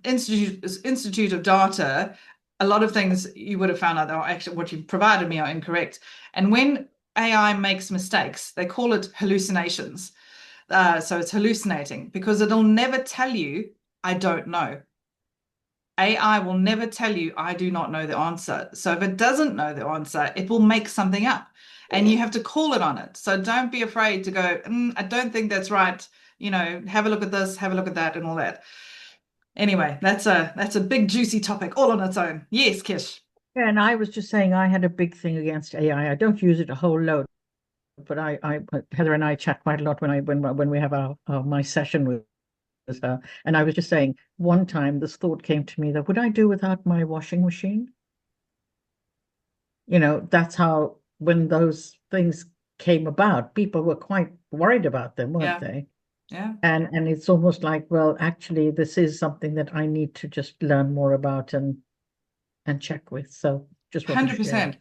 institute of data, a lot of things you would have found out that actually what you provided me are incorrect. And when AI makes mistakes, they call it hallucinations. So it's hallucinating because it'll never tell you, I don't know. AI will never tell you, I do not know the answer. So if it doesn't know the answer, it will make something up, and you have to call it on it. So don't be afraid to go, I don't think that's right. Have a look at this, have a look at that, and all that. Anyway, that's a big juicy topic all on its own. Yes, Kish. Yeah, and I was just saying I had a big thing against AI. I don't use it a whole load, but Heather and I chat quite a lot when we have my session with her. And I was just saying, one time this thought came to me that would I do without my washing machine? That's how, when those things came about, people were quite worried about them, weren't they? Yeah. And it's almost like, well, actually, this is something that I need to just learn more about and check with. So just 100%.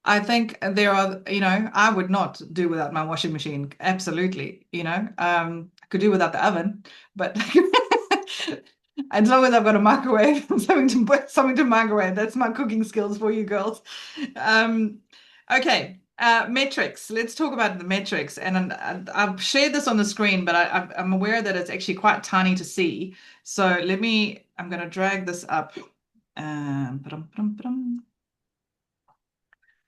I think there are, I would not do without my washing machine. Absolutely. I could do without the oven, but as long as I've got a microwave and something to microwave, that's my cooking skills for you girls. Okay. Metrics. Let's talk about the metrics. And I've shared this on the screen, but I'm aware that it's actually quite tiny to see. So I'm going to drag this up.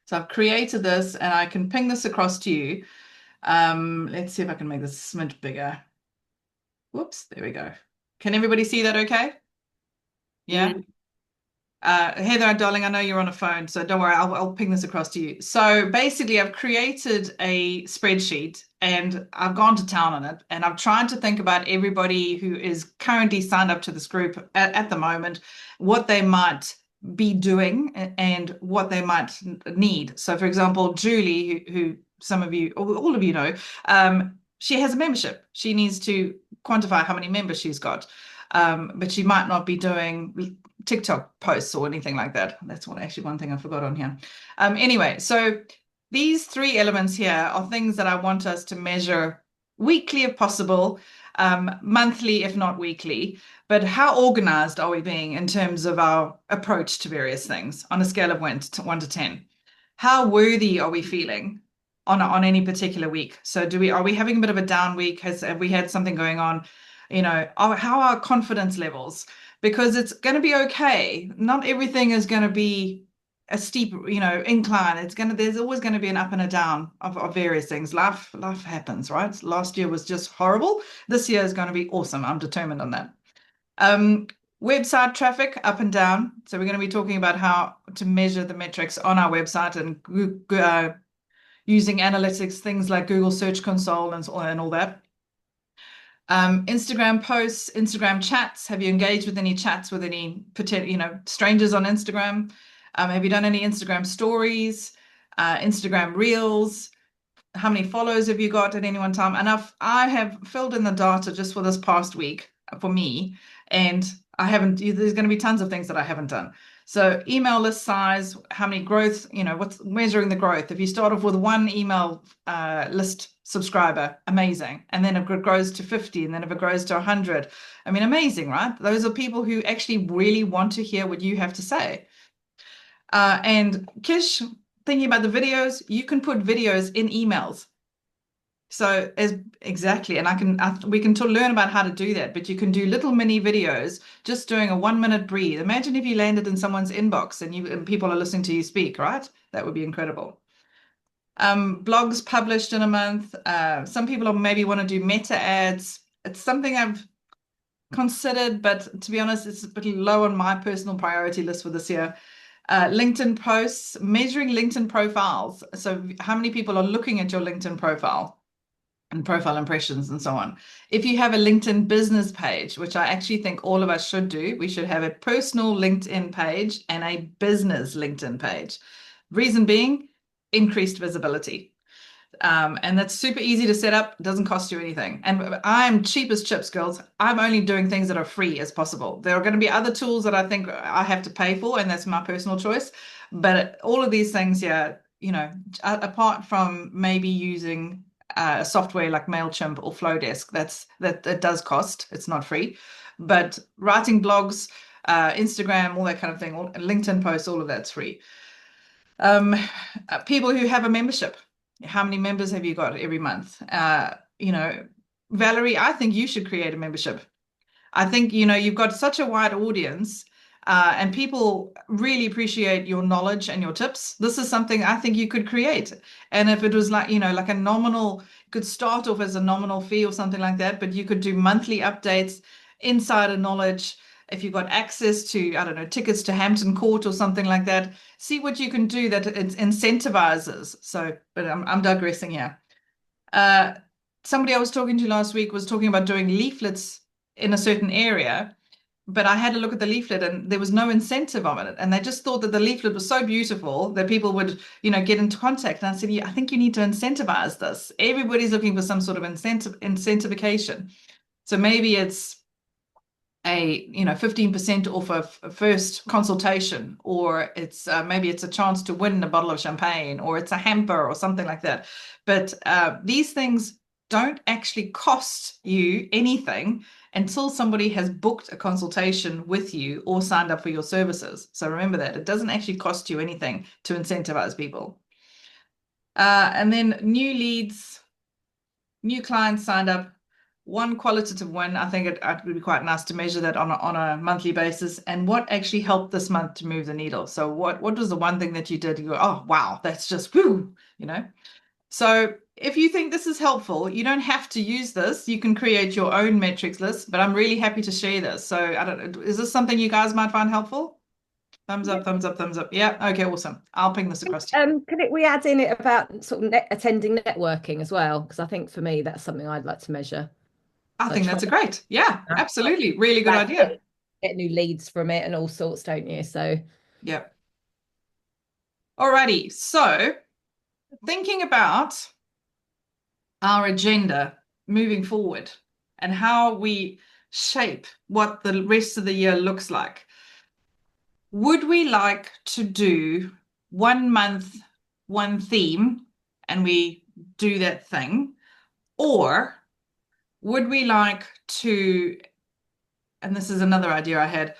So I've created this, and I can ping this across to you. Let's see if I can make this a smidge bigger. Whoops, there we go. Can everybody see that okay? Yeah. Heather, darling, I know you're on a phone, so don't worry, I'll ping this across to you. So basically, I've created a spreadsheet, and I've gone to town on it, and I've tried to think about everybody who is currently signed up to this group at the moment, what they might be doing and what they might need. So, for example, Julie, who some of you, or all of you know, she has a membership. She needs to quantify how many members she's got, but she might not be doing TikTok posts or anything like that. That's one thing I forgot on here. Anyway, so these 3 elements here are things that I want us to measure weekly if possible, monthly if not weekly. But how organized are we being in terms of our approach to various things on a scale of 1 to 10? How worthy are we feeling on any particular week? So are we having a bit of a down week? Have we had something going on? How are our confidence levels? Because it's going to be okay. Not everything is going to be a steep, incline. There's always going to be an up and a down of various things. Life happens, right? Last year was just horrible. This year is going to be awesome. I'm determined on that. Website traffic up and down. So we're going to be talking about how to measure the metrics on our website and using analytics, things like Google Search Console and all that. Instagram posts, Instagram chats. Have you engaged with any chats with any strangers on Instagram? Have you done any Instagram stories, Instagram reels? How many followers have you got at any one time? And I have filled in the data just for this past week for me, and I haven't. There's going to be tons of things that I haven't done. So email list size, how many growth, what's measuring the growth. If you start off with one email list subscriber, amazing. And then if it grows to 50, and then if it grows to 100, I mean, amazing, right? Those are people who actually really want to hear what you have to say. And Kish, thinking about the videos, you can put videos in emails. So exactly, and we can learn about how to do that, but you can do little mini videos just doing a 1 minute breathe. Imagine if you landed in someone's inbox and people are listening to you speak, right? That would be incredible. Blogs published in a month. Some people maybe want to do meta ads. It's something I've considered, but to be honest, it's a bit low on my personal priority list for this year. LinkedIn posts, measuring LinkedIn profiles. So how many people are looking at your LinkedIn profile and profile impressions and so on. If you have a LinkedIn business page, which I actually think all of us should do, we should have a personal LinkedIn page and a business LinkedIn page. Reason being, increased visibility. And that's super easy to set up, doesn't cost you anything. And I'm cheap as chips, girls. I'm only doing things that are free as possible. There are going to be other tools that I think I have to pay for, and that's my personal choice. But all of these things, yeah, apart from maybe using software like MailChimp or Flowdesk, that does cost. It's not free. But writing blogs, Instagram, all that kind of thing, LinkedIn posts, all of that's free. People who have a membership. How many members have you got every month? Valerie, I think you should create a membership. I think, you've got such a wide audience, and people really appreciate your knowledge and your tips. This is something I think you could create. And if it was like a nominal, could start off as a nominal fee or something like that, but you could do monthly updates, insider knowledge. If you've got access to, I don't know, tickets to Hampton Court or something like that, see what you can do that it incentivizes. So, but I'm digressing here. Somebody I was talking to last week was talking about doing leaflets in a certain area, but I had a look at the leaflet and there was no incentive on it. And they just thought that the leaflet was so beautiful that people would, get into contact. And I said, yeah, I think you need to incentivize this. Everybody's looking for some sort of incentivification. So maybe it's a 15% off a first consultation, or it's maybe it's a chance to win a bottle of champagne, or it's a hamper or something like that. But these things don't actually cost you anything until somebody has booked a consultation with you or signed up for your services. So remember that it doesn't actually cost you anything to incentivize people. And then new leads, new clients signed up, one qualitative win. I think it would be quite nice to measure that on a monthly basis, and what actually helped this month to move the needle. So what was the one thing that you did? You go, oh wow, that's just woo, So if you think this is helpful, you don't have to use this. You can create your own metrics list, but I'm really happy to share this. So I don't know, is this something you guys might find helpful? Thumbs up, thumbs up, thumbs up. Yeah, okay, awesome. I'll ping this across to you. We add in it about sort of attending networking as well? Because I think for me, that's something I'd like to measure. I think that's a great, yeah, absolutely. Really good idea. Get new leads from it and all sorts, don't you? So, yeah. Alrighty, so thinking about our agenda moving forward and how we shape what the rest of the year looks like. Would we like to do 1 month, one theme, and we do that thing? Or would we like to, and this is another idea I had,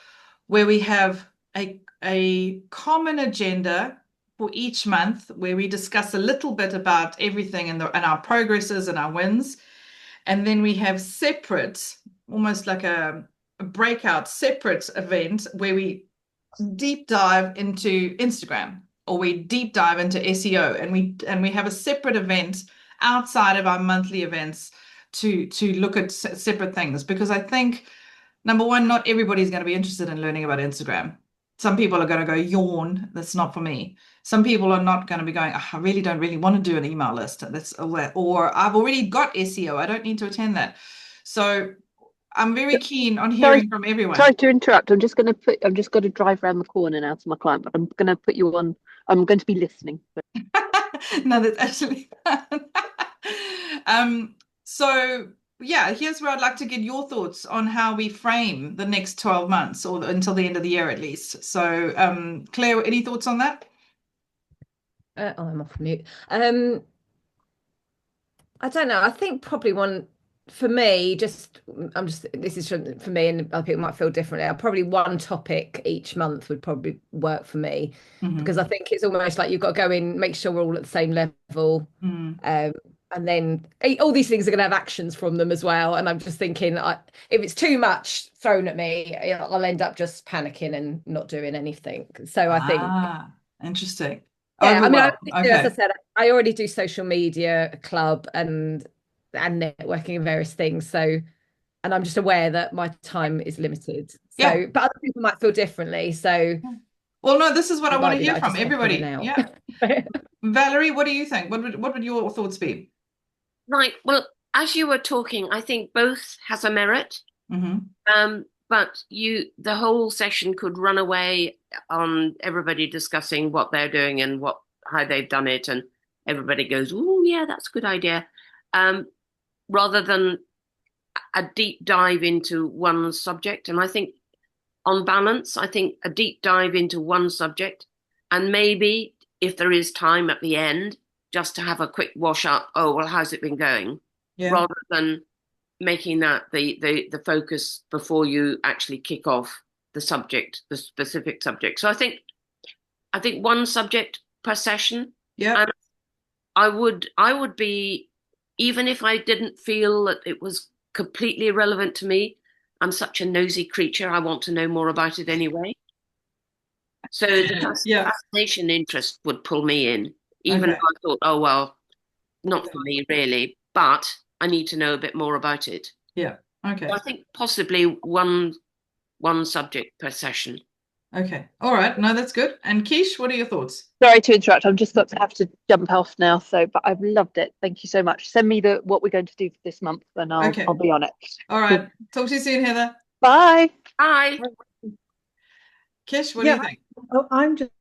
where we have a common agenda for each month where we discuss a little bit about everything and our progresses and our wins. And then we have separate, almost like a breakout separate event where we deep dive into Instagram, or we deep dive into SEO, and we have a separate event outside of our monthly events to look at separate things. Because I think Number one, not everybody's going to be interested in learning about Instagram. Some people are going to go, yawn, that's not for me. Some people are not going to be going, "Ah, I really don't really want to do an email list. Or I've already got SEO. I don't need to attend that. So I'm very keen on Sorry, hearing from everyone. sorry to interrupt. I'm just going to drive around the corner now to my client, but I'm going to put you on. I'm going to be listening. No, that's actually fun. So yeah, here's where I'd like to get your thoughts on how we frame the next 12 months or until the end of the year at least. So Claire, any thoughts on that? I'm off mute. I don't know. I think probably one for me, this is for me, and other people might feel differently. Probably one topic each month would probably work for me because I think it's almost like you've got to go in, make sure we're all at the same level. And then all these things are going to have actions from them as well. And I'm just thinking, if it's too much thrown at me, I'll end up just panicking and not doing anything. So I think, Interesting. yeah, I mean, as I Okay. said, I already do social media, a club, and networking and various things. So, and I'm just aware that my time is limited. So, Yeah. but other people might feel differently. So Well, no, this is what I it want might to be hear that I from just pop in and everybody. out. Yeah. Valerie, what do you think? What would your thoughts be? Right. Well, as you were talking, I think both has a merit. But the whole session could run away on everybody discussing what they're doing and how they've done it, and everybody goes, "Oh, yeah, that's a good idea," rather than a deep dive into one subject. And I think, on balance, I think a deep dive into one subject, and maybe if there is time at the end, just to have a quick wash up. Oh, well, how's it been going? Yeah. Rather than making that the focus before you actually kick off the specific subject. So I think one subject per session. Yeah. And I would be, even if I didn't feel that it was completely irrelevant to me, I'm such a nosy creature. I want to know more about it anyway. So the Yeah. fascination interest would pull me in, even if Okay. I thought, oh well, not for me really, but I need to know a bit more about it. Yeah. Okay. So I think possibly one subject per session. Okay. All right. No, that's good. And Keish, what are your thoughts? Sorry to interrupt. I'm just got to have to jump off now. So, but I've loved it. Thank you so much. Send me what we're going to do for this month, and I'll be on it. All right. Talk to you soon, Heather. Bye. Bye. Kish, what do you think? I'm just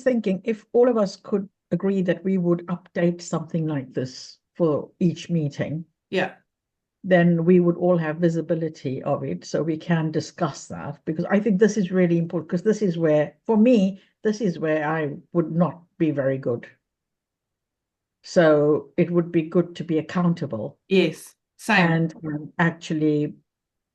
thinking if all of us could agree that we would update something like this for each meeting, Yeah. then we would all have visibility of it so we can discuss that, because I think this is really important, because this is where, for me, this is where I would not be very good. So it would be good to be accountable. Yes, same. And actually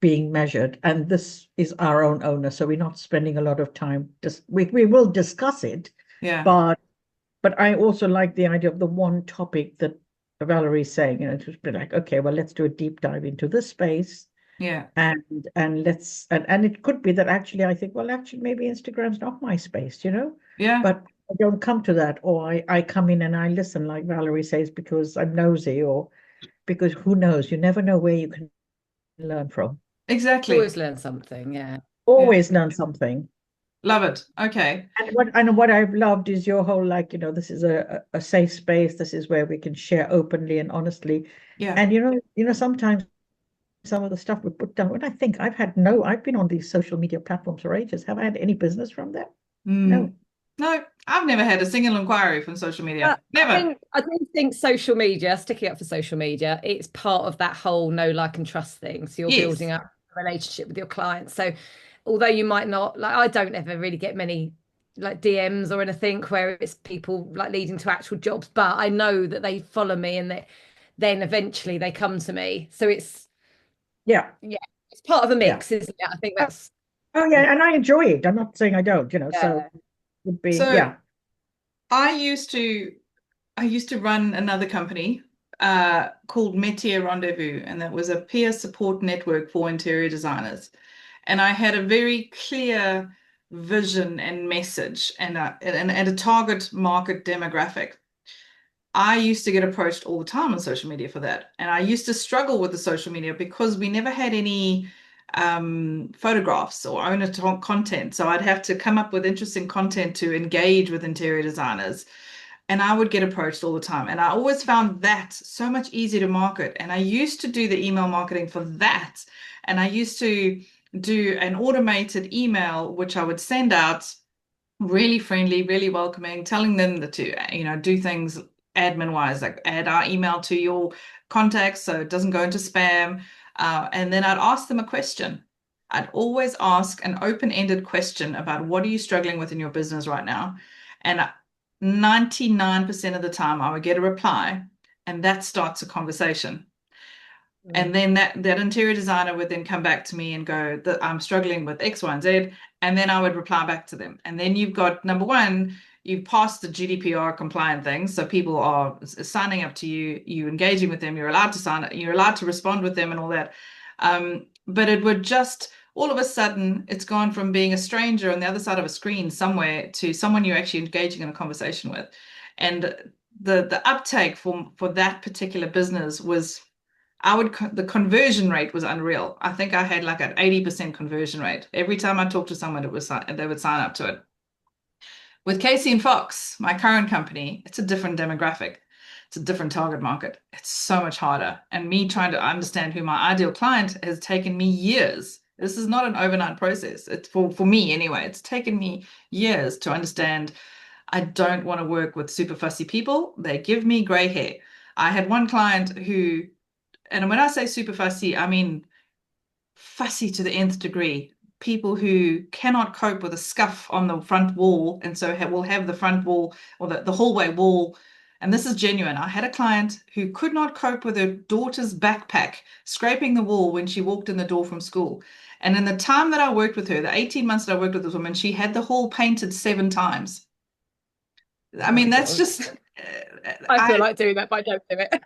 being measured. And this is our own owner, so we're not spending a lot of time. We will discuss it. Yeah. But I also like the idea of the one topic that Valerie's saying, to be like, okay, well, let's do a deep dive into this space. Yeah. And it could be that actually I think, well, actually maybe Instagram's not my space, Yeah. but I don't come to that, or I come in and I listen, like Valerie says, because I'm nosy, or because who knows, you never know where you can learn from. Exactly. Always learn something, yeah. Always learn something. Love it. Okay. And what I've loved is your whole, like, this is a safe space. This is where we can share openly and honestly. Yeah. And sometimes some of the stuff we put down, when I think I've been on these social media platforms for ages. Have I had any business from them? No. No, I've never had a single inquiry from social media. Never. I do think social media, sticking up for social media, it's part of that whole know, like, and trust thing. So you're building up a relationship with your clients. So although you might not, like, I don't ever really get many like DMs or anything where it's people like leading to actual jobs, but I know that they follow me and then eventually they come to me. So it's it's part of a mix, isn't it? I think that's and I enjoy it. I'm not saying I don't, so would be I used to run another company called Métier Rendezvous, and that was a peer support network for interior designers. And I had a very clear vision and message and a target market demographic. I used to get approached all the time on social media for that. And I used to struggle with the social media because we never had any photographs or owner content. So I'd have to come up with interesting content to engage with interior designers. And I would get approached all the time. And I always found that so much easier to market. And I used to do the email marketing for that. And I used to do an automated email, which I would send out really friendly, really welcoming, telling them that to, do things admin wise, like add our email to your contacts so it doesn't go into spam. And then I'd ask them a question. I'd always ask an open-ended question about what are you struggling with in your business right now? And 99% of the time I would get a reply, and that starts a conversation. And then that interior designer would then come back to me and go, I'm struggling with X, Y, and Z. And then I would reply back to them. And then you've got number one, you've passed the GDPR compliant things. So people are signing up to you, you engaging with them, you're allowed to sign it, you're allowed to respond with them and all that. But it would just all of a sudden, it's gone from being a stranger on the other side of a screen somewhere to someone you're actually engaging in a conversation with. And the uptake for that particular business was, the conversion rate was unreal. I think I had like an 80% conversion rate. Every time I talked to someone, they would sign up to it. With Casey and Fox, my current company, it's a different demographic. It's a different target market. It's so much harder. And me trying to understand who my ideal client has taken me years. This is not an overnight process. It's for me anyway. It's taken me years to understand I don't want to work with super fussy people. They give me gray hair. I had one client who, and when I say super fussy, I mean fussy to the nth degree. People who cannot cope with a scuff on the front wall, and so will have the front wall or the hallway wall. And this is genuine. I had a client who could not cope with her daughter's backpack scraping the wall when she walked in the door from school. And in the time that I worked with her, the 18 months that I worked with this woman, she had the hall painted 7 times. I mean, that's just. I feel like doing that, but I don't do it.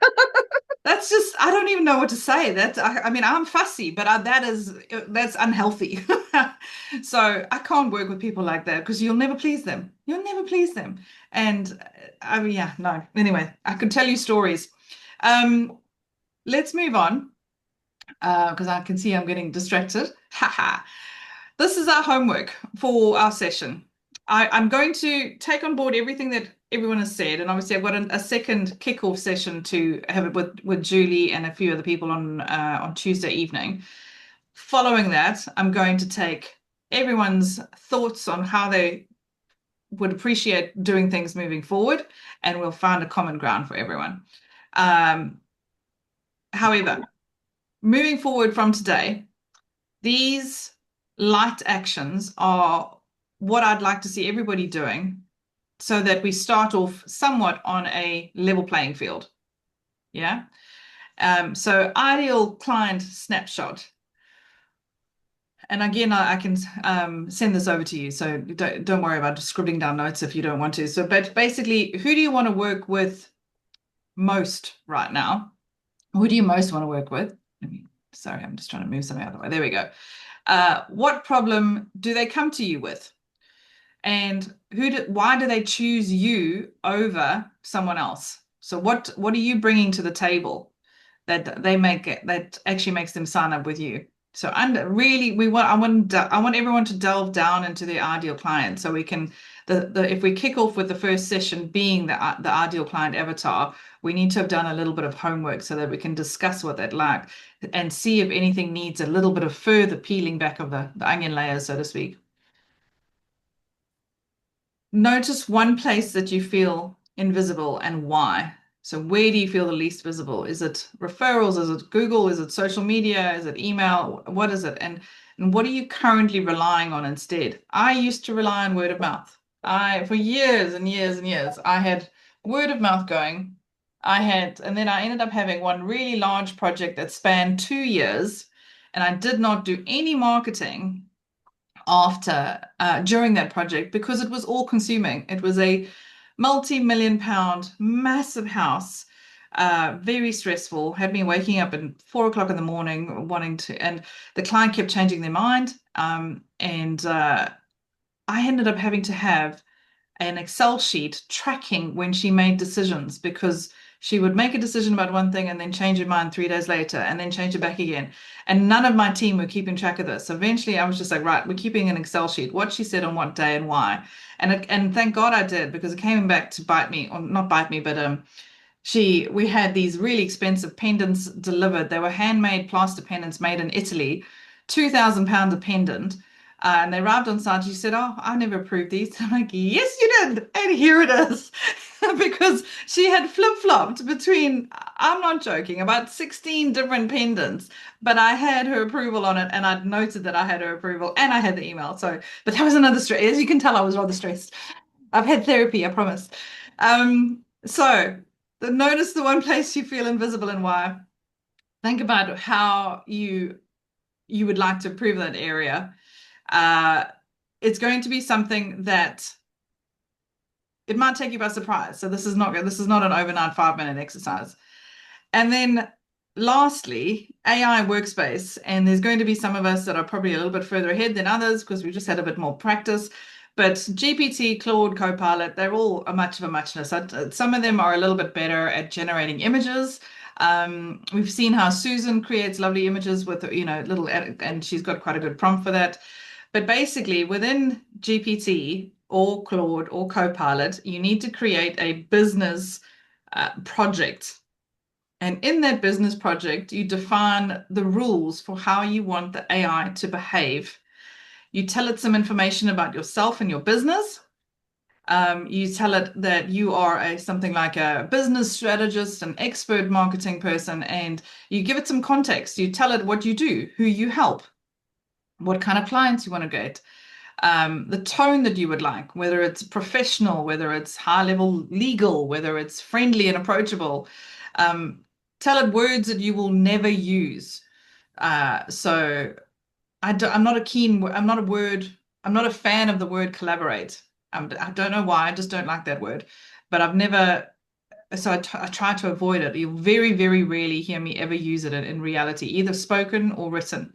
That's just, I don't even know what to say. I mean, I'm fussy, but that's unhealthy. So I can't work with people like that because you'll never please them. You'll never please them. And I mean, yeah, no. Anyway, I could tell you stories. Let's move on because I can see I'm getting distracted. This is our homework for our session. I'm going to take on board everything that everyone has said, and obviously I've got a second kickoff session to have it with Julie and a few other people on Tuesday evening. Following that, I'm going to take everyone's thoughts on how they would appreciate doing things moving forward, and we'll find a common ground for everyone. However, moving forward from today, these light actions are what I'd like to see everybody doing so that we start off somewhat on a level playing field. Yeah. So ideal client snapshot. And again, I can send this over to you. So don't worry about scribbling down notes if you don't want to. So, but basically, who do you want to work with most right now? Who do you most want to work with? Sorry, I'm just trying to move something out of the way. There we go. What problem do they come to you with? And why do they choose you over someone else? So what are you bringing to the table that that actually makes them sign up with you? So really, I want everyone to delve down into their ideal client, so we can if we kick off with the first session being the ideal client avatar, we need to have done a little bit of homework so that we can discuss what that like and see if anything needs a little bit of further peeling back of the onion layers, so to speak. Notice one place that you feel invisible and why. So where do you feel the least visible? Is it referrals? Is it Google? Is it social media? Is it email? What is it? And what are you currently relying on instead? I used to rely on word of mouth. For years and years and years, I had word of mouth going. And then I ended up having one really large project that spanned 2 years, and I did not do any marketing during that project because it was all consuming. It was a multi-million-pound massive house, very stressful, had me waking up at 4 o'clock in the morning and the client kept changing their mind. I ended up having to have an Excel sheet tracking when she made decisions because She would make a decision about one thing and then change her mind 3 days later and then change it back again. And none of my team were keeping track of this. So eventually I was just like, right, we're keeping an Excel sheet, what she said on what day and why. And thank God I did, because it came back to bite me, or not bite me, but we had these really expensive pendants delivered. They were handmade plaster pendants made in Italy, £2,000 a pendant. And they arrived on site. She said, "Oh, I never approved these." I'm like, "Yes, you did." And here it is. Because she had flip-flopped between, I'm not joking, about 16 different pendants, but I had her approval on it, and I'd noted that I had her approval, and I had the email. So, but that was another stress. As you can tell, I was rather stressed. I've had therapy, I promise. So notice the one place you feel invisible and why. Think about how you would like to improve that area. It's going to be something that it might take you by surprise. So this is not an overnight 5-minute exercise. And then lastly, AI workspace. And there's going to be some of us that are probably a little bit further ahead than others because we've just had a bit more practice. But GPT, Claude, Copilot, they're all a much of a muchness. Some of them are a little bit better at generating images. We've seen how Susan creates lovely images with, little edit, and she's got quite a good prompt for that. But basically, within GPT or Claude or Copilot, you need to create a business project. And in that business project, you define the rules for how you want the AI to behave. You tell it some information about yourself and your business. You tell it that you are something like a business strategist, an expert marketing person, and you give it some context. You tell it what you do, who you help, what kind of clients you want to get, the tone that you would like, whether it's professional, whether it's high level legal, whether it's friendly and approachable. Tell it words that you will never use. So I'm not a fan of the word collaborate. I don't know why, I just don't like that word. But I try to avoid it. You'll very, very rarely hear me ever use it in reality, either spoken or written.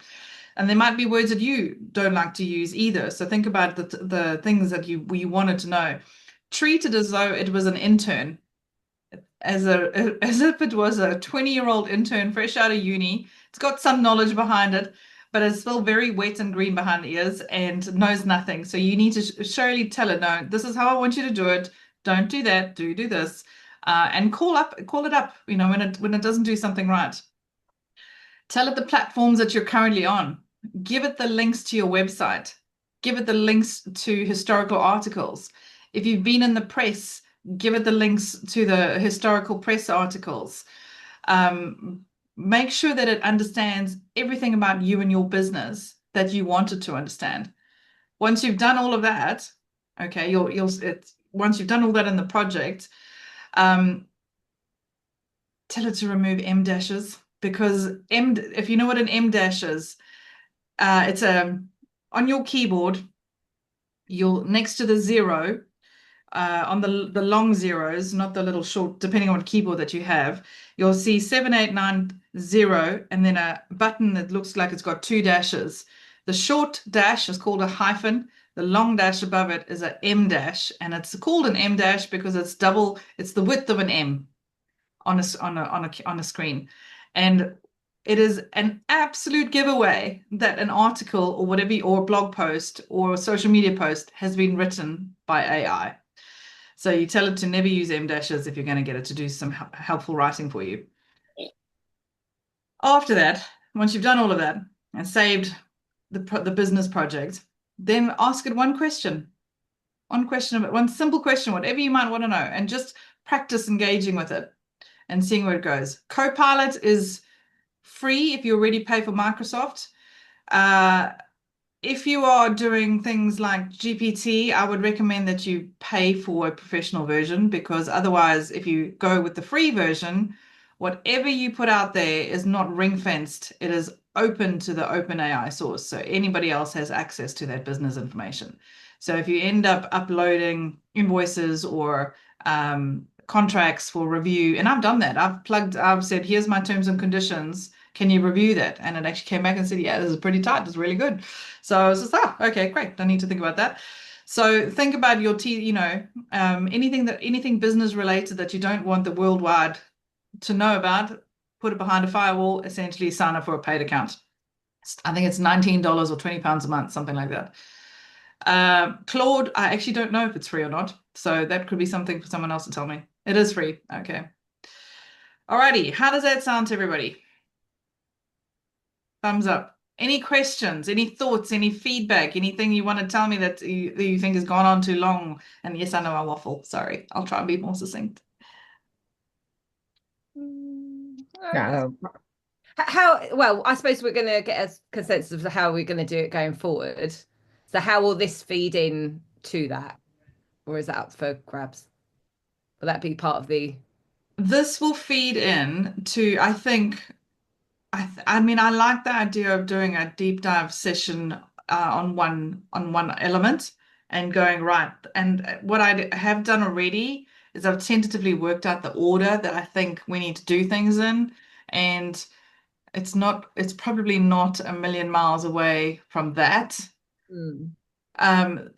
And there might be words that you don't like to use either. So think about the things that you wanted to know. Treat it as though it was an intern, as if it was a 20-year-old intern fresh out of uni. It's got some knowledge behind it, but it's still very wet and green behind the ears and knows nothing. So you need to surely tell it, no, this is how I want you to do it. Don't do that. Do this. And call it up, when it doesn't do something right. Tell it the platforms that you're currently on. Give it the links to your website. Give it the links to historical articles. If you've been in the press, give it the links to the historical press articles. Make sure that it understands everything about you and your business that you want it to understand. Once you've done all of that, okay, once you've done all that in the project, tell it to remove M dashes, because if you know what an M dash is, it's on your keyboard, next to the zero, on the long zeros, not the little short, depending on what keyboard that you have, you'll see 7890 and then a button that looks like it's got 2 dashes. The short dash is called a hyphen. The long dash above it is a M dash, and it's called an M dash because it's the width of an M on a screen. And it is an absolute giveaway that an article or whatever, or a blog post or a social media post has been written by AI. So you tell it to never use M dashes if you're going to get it to do some helpful writing for you. After that, once you've done all of that and saved the business project, then ask it one question. One simple question, whatever you might want to know, and just practice engaging with it and seeing where it goes. Copilot is free if you already pay for Microsoft. If you are doing things like GPT, I would recommend that you pay for a professional version, because otherwise, if you go with the free version, whatever you put out there is not ring-fenced. It is open to the OpenAI source. So anybody else has access to that business information. So if you end up uploading invoices or contracts for review, and I've done that. I've said, here's my terms and conditions. Can you review that? And it actually came back and said, yeah, this is pretty tight. It's really good. So I was just, okay, great. Don't need to think about that. So think about your anything business related that you don't want the worldwide to know about, put it behind a firewall, essentially sign up for a paid account. I think it's $19 or £20 a month, something like that. Claude, I actually don't know if it's free or not. So that could be something for someone else to tell me. It is free. Okay. Alrighty. How does that sound to everybody? Thumbs up. Any questions, any thoughts, any feedback, anything you want to tell me that you think has gone on too long? And yes, I know I waffle. Sorry. I'll try and be more succinct. No, Well, I suppose we're going to get a consensus of how we're going to do it going forward. So how will this feed in to that? Or is that up for grabs? Will that be part of the... This will feed in to, I think, I mean, I like the idea of doing a deep dive session on one element and going right. And what I have done already is I've tentatively worked out the order that I think we need to do things in, and it's probably not a million miles away from that. Um,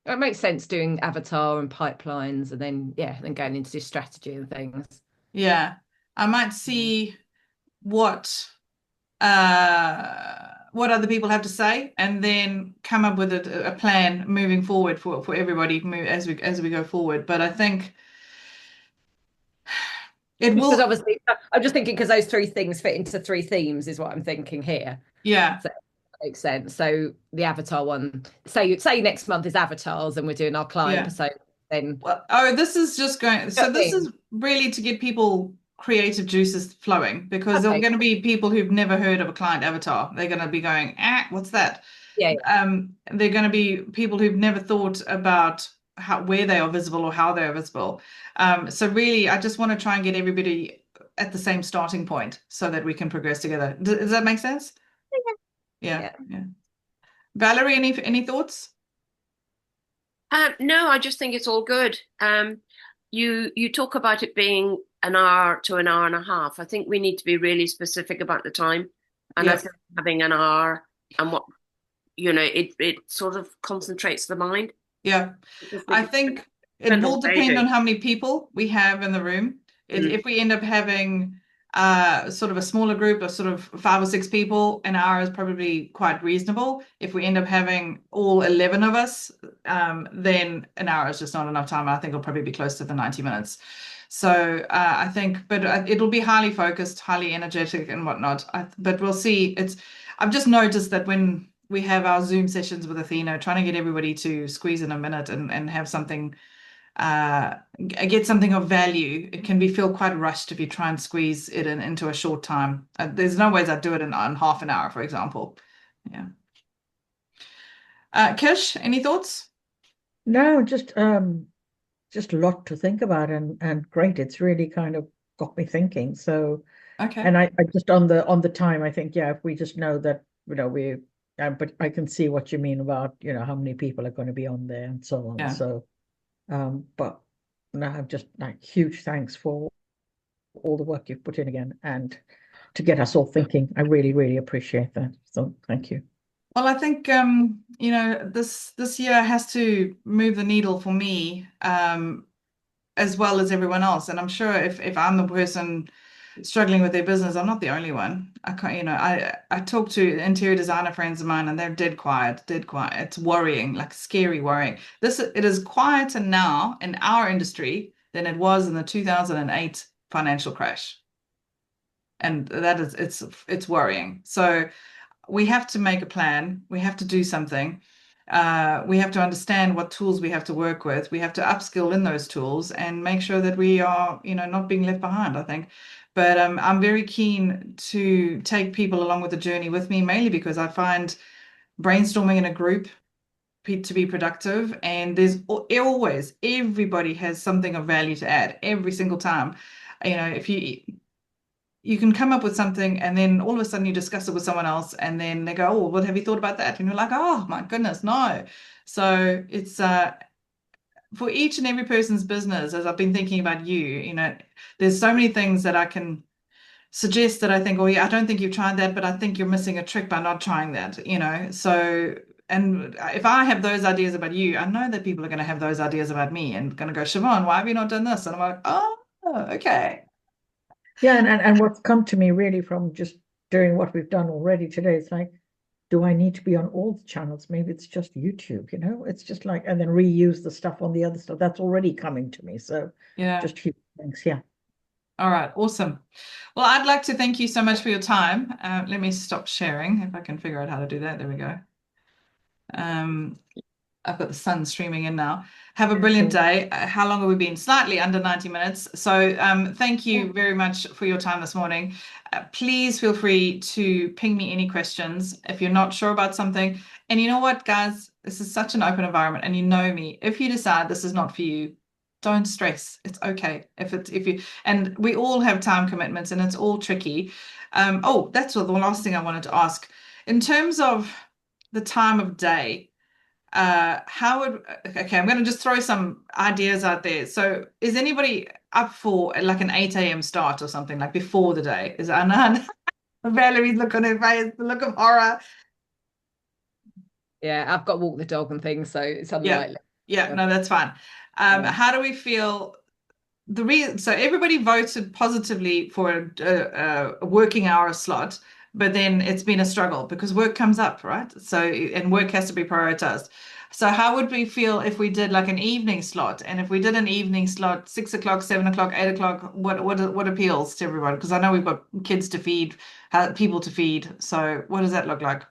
It makes sense doing avatar and pipelines and then going into this strategy and things. yeah, I might see what other people have to say, and then come up with a plan moving forward for everybody as we go forward. But I think it Because will, obviously, I'm just thinking because those three things fit into three themes is what I'm thinking here. yeah, So that makes sense. So the avatar one, say next month is avatars and we're doing our client yeah. persona, then Well, oh, this is just going. So this is really to get people creative juices flowing, because there are okay. going to be people who've never heard of a client avatar. They're going to be going, what's that? Yeah. They're going to be people who've never thought about where they are visible or how they are visible. So really, I just want to try and get everybody at the same starting point so that we can progress together. Does that make sense? Yeah. Valerie, any thoughts? No, I just think it's all good. You talk about it being an hour to an hour and a half. I think we need to be really specific about the time. And I Yes. think having an hour and what it sort of concentrates the mind. Yeah. I think it Depends on will what they depend do. on how many people we have in the room. If we end up having sort of a smaller group of sort of 5 or 6 people, an hour is probably quite reasonable. If we end up having all 11 of us, then an hour is just not enough time. I think it'll probably be close to the 90 minutes. So I think, but it'll be highly focused, highly energetic and whatnot. But we'll see. I've just noticed that when we have our Zoom sessions with Athena, trying to get everybody to squeeze in a minute and have something, get something of value, it can feel quite rushed if you try and squeeze it into a short time. There's no ways I'd do it in half an hour, for example. Yeah. Kish, any thoughts? no, just a lot to think about, and great. It's really kind of got me thinking. So, Okay. and I just on the time, I think, yeah, if we just know that, but I can see what you mean about, how many people are going to be on there and so on. Yeah. So, but no, I've just like huge thanks for all the work you've put in again and to get us all thinking. I really, really appreciate that. So thank you. Well, I think this year has to move the needle for me, as well as everyone else. And I'm sure if I'm the person struggling with their business, I'm not the only one. I can't, I talk to interior designer friends of mine and they're dead quiet, dead quiet. It's worrying, like scary worrying. It is quieter now in our industry than it was in the 2008 financial crash. And that is, it's worrying. So we have to make a plan. We have to do something. We have to understand what tools we have to work with. We have to upskill in those tools and make sure that we are, not being left behind, I think. But I'm very keen to take people along with the journey with me, mainly because I find brainstorming in a group to be productive, and there's always, everybody has something of value to add every single time. If you can come up with something and then all of a sudden you discuss it with someone else and then they go, oh, what have you thought about that? And you're like, oh my goodness, no. So it's for each and every person's business, as I've been thinking about there's so many things that I can suggest that I think, oh yeah, I don't think you've tried that, but I think you're missing a trick by not trying that, So, and if I have those ideas about you, I know that people are going to have those ideas about me and going to go, Siobhan, why have you not done this? And I'm like, oh, okay. Yeah, and what's come to me really from just doing what we've done already today, it's like, do I need to be on all the channels? Maybe it's just YouTube, you know? It's just like, and then reuse the stuff on the other stuff. That's already coming to me. So Yeah. just huge thanks. Yeah. All right. Awesome. Well, I'd like to thank you so much for your time. Let me stop sharing if I can figure out how to do that. There we go. I've got the sun streaming in now. Have a brilliant day. How long have we been? Slightly under 90 minutes. So thank you very much for your time this morning. Please feel free to ping me any questions if you're not sure about something. And you know what, guys? This is such an open environment, and you know me. If you decide this is not for you, don't stress. It's okay. And we all have time commitments, and it's all tricky. Oh, that's the last thing I wanted to ask. In terms of the time of day, okay, I'm going to just throw some ideas out there. So is anybody up for like an 8 a.m. start or something like before the day? Is Anand? Valerie's look on her face, the look of horror. Yeah, I've got to walk the dog and things, so it's unlikely. Yeah, no, that's fine. How do we feel? So everybody voted positively for a working hour slot, but then it's been a struggle because work comes up, right? So and work has to be prioritized. So how would we feel if we did like an evening slot? And if we did an evening slot, 6 o'clock, 7 o'clock, 8 o'clock, what appeals to everyone? Because I know we've got kids to feed, people to feed. So what does that look like?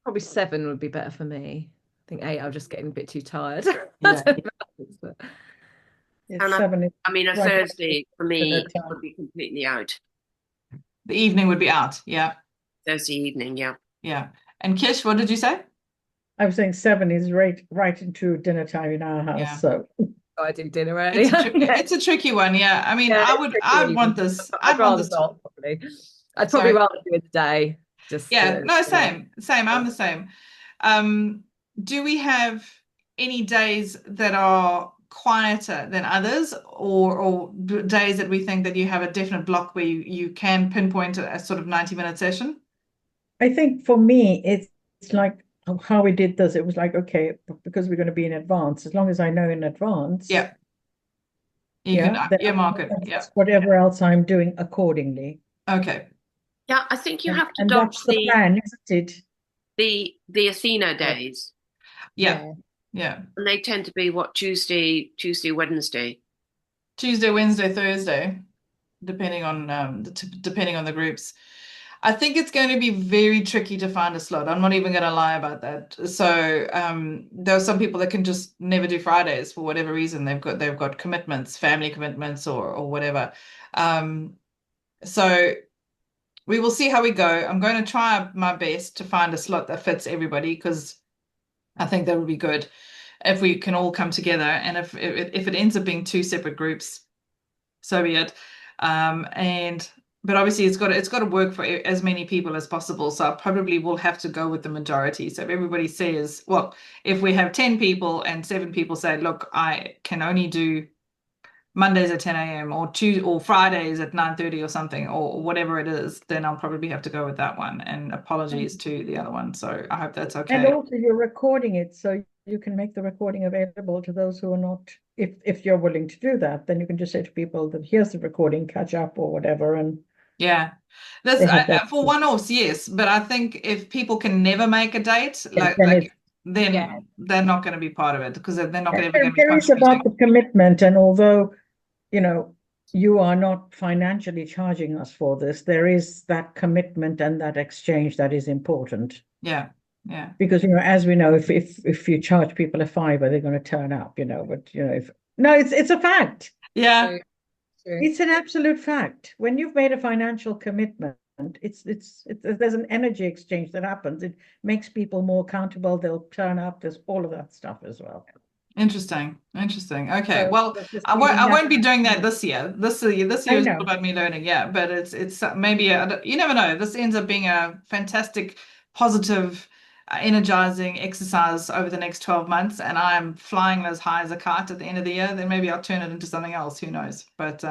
Probably 7 would be better for me. I think 8, I'm just getting a bit too tired. Yeah. It's 7. I mean, a right Thursday for me at that time. would be completely out. The evening would be out. Yeah. Thursday evening, yeah. Yeah. And Kish, what did you say? I was saying 7 is right into dinner time in our house. Yeah. So I do dinner early. It's a tricky one. Yeah. I mean, Yeah, I'd want this. I'd rather not, probably. I'd probably rather do it the day. Just yeah, no, same. I'm the same. Do we have any days that are quieter than others, or days that we think that you have a definite block where you can pinpoint a sort of 90-minute session? I think for me, it's like how we did this. It was like, okay, because we're going to be in advance, as long as I know in advance, Yeah. You then can I earmark can it. Yeah. adjust whatever else I'm doing accordingly. Okay. Yeah, I think you have to And dodge that's the plan, isn't it? the Athena days. Yeah. And they tend to be what, Tuesday, Wednesday. Tuesday, Wednesday, Thursday, depending on the groups. I think it's going to be very tricky to find a slot. I'm not even going to lie about that. So there are some people that can just never do Fridays for whatever reason. They've got commitments, family commitments, or whatever. So we will see how we go. I'm going to try my best to find a slot that fits everybody, because I think that would be good if we can all come together. And if it ends up being 2 separate groups, so be it. But obviously it's got to work for as many people as possible. So I probably will have to go with the majority. So if everybody says, well, if we have 10 people and 7 people say, look, I can only do Mondays at 10 a.m. or Fridays at 9:30 or something, or whatever it is, then I'll probably have to go with that one. And apologies to the other one. So I hope that's okay. And also you're recording it, so you can make the recording available to those who are not, if you're willing to do that, then you can just say to people that here's the recording, catch up or whatever. And yeah, for one-offs, yes. But I think if people can never make a date, then they're not going to be part of it, because they're not ever going to be there is about the commitment. And although, you are not financially charging us for this, there is that commitment and that exchange that is important. Yeah. Because as we know, if you charge people a fiver, they're going to turn up. But it's a fact. Yeah. It's an absolute fact. When you've made a financial commitment, it's there's an energy exchange that happens. It makes people more accountable. They'll turn up. There's all of that stuff as well. Interesting. Okay. Well, I won't be doing that this year. This year is all about me learning. Yeah, but it's maybe you never know. This ends up being a fantastic, positive, energizing exercise over the next 12 months, and I'm flying as high as a kite at the end of the year. Then maybe I'll turn it into something else. Who knows? But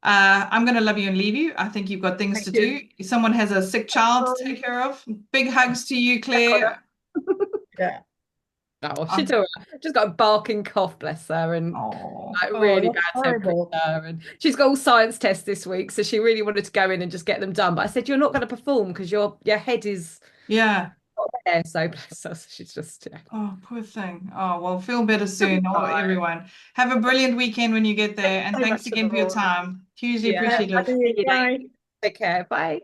I'm going to love you and leave you. I think you've got things to do. Someone has a sick child to take care of. Big hugs to you, Claire. Yeah. Oh, she's Um, all right. Just got a barking cough, bless her, and oh, like Oh, really that's bad horrible. temperature. And she's got all science tests this week, so she really wanted to go in and just get them done. But I said, "You're not going to perform because your head is yeah. not there." So bless her. So she's just yeah. Oh, poor thing. Oh, well, feel better She'll be soon, all, fine. everyone. Have a brilliant weekend when you get Thanks there. And so thanks much, again for your Siobhan. time. Hugely Yeah, appreciate I'll it. see you later. Bye. Take care. Bye.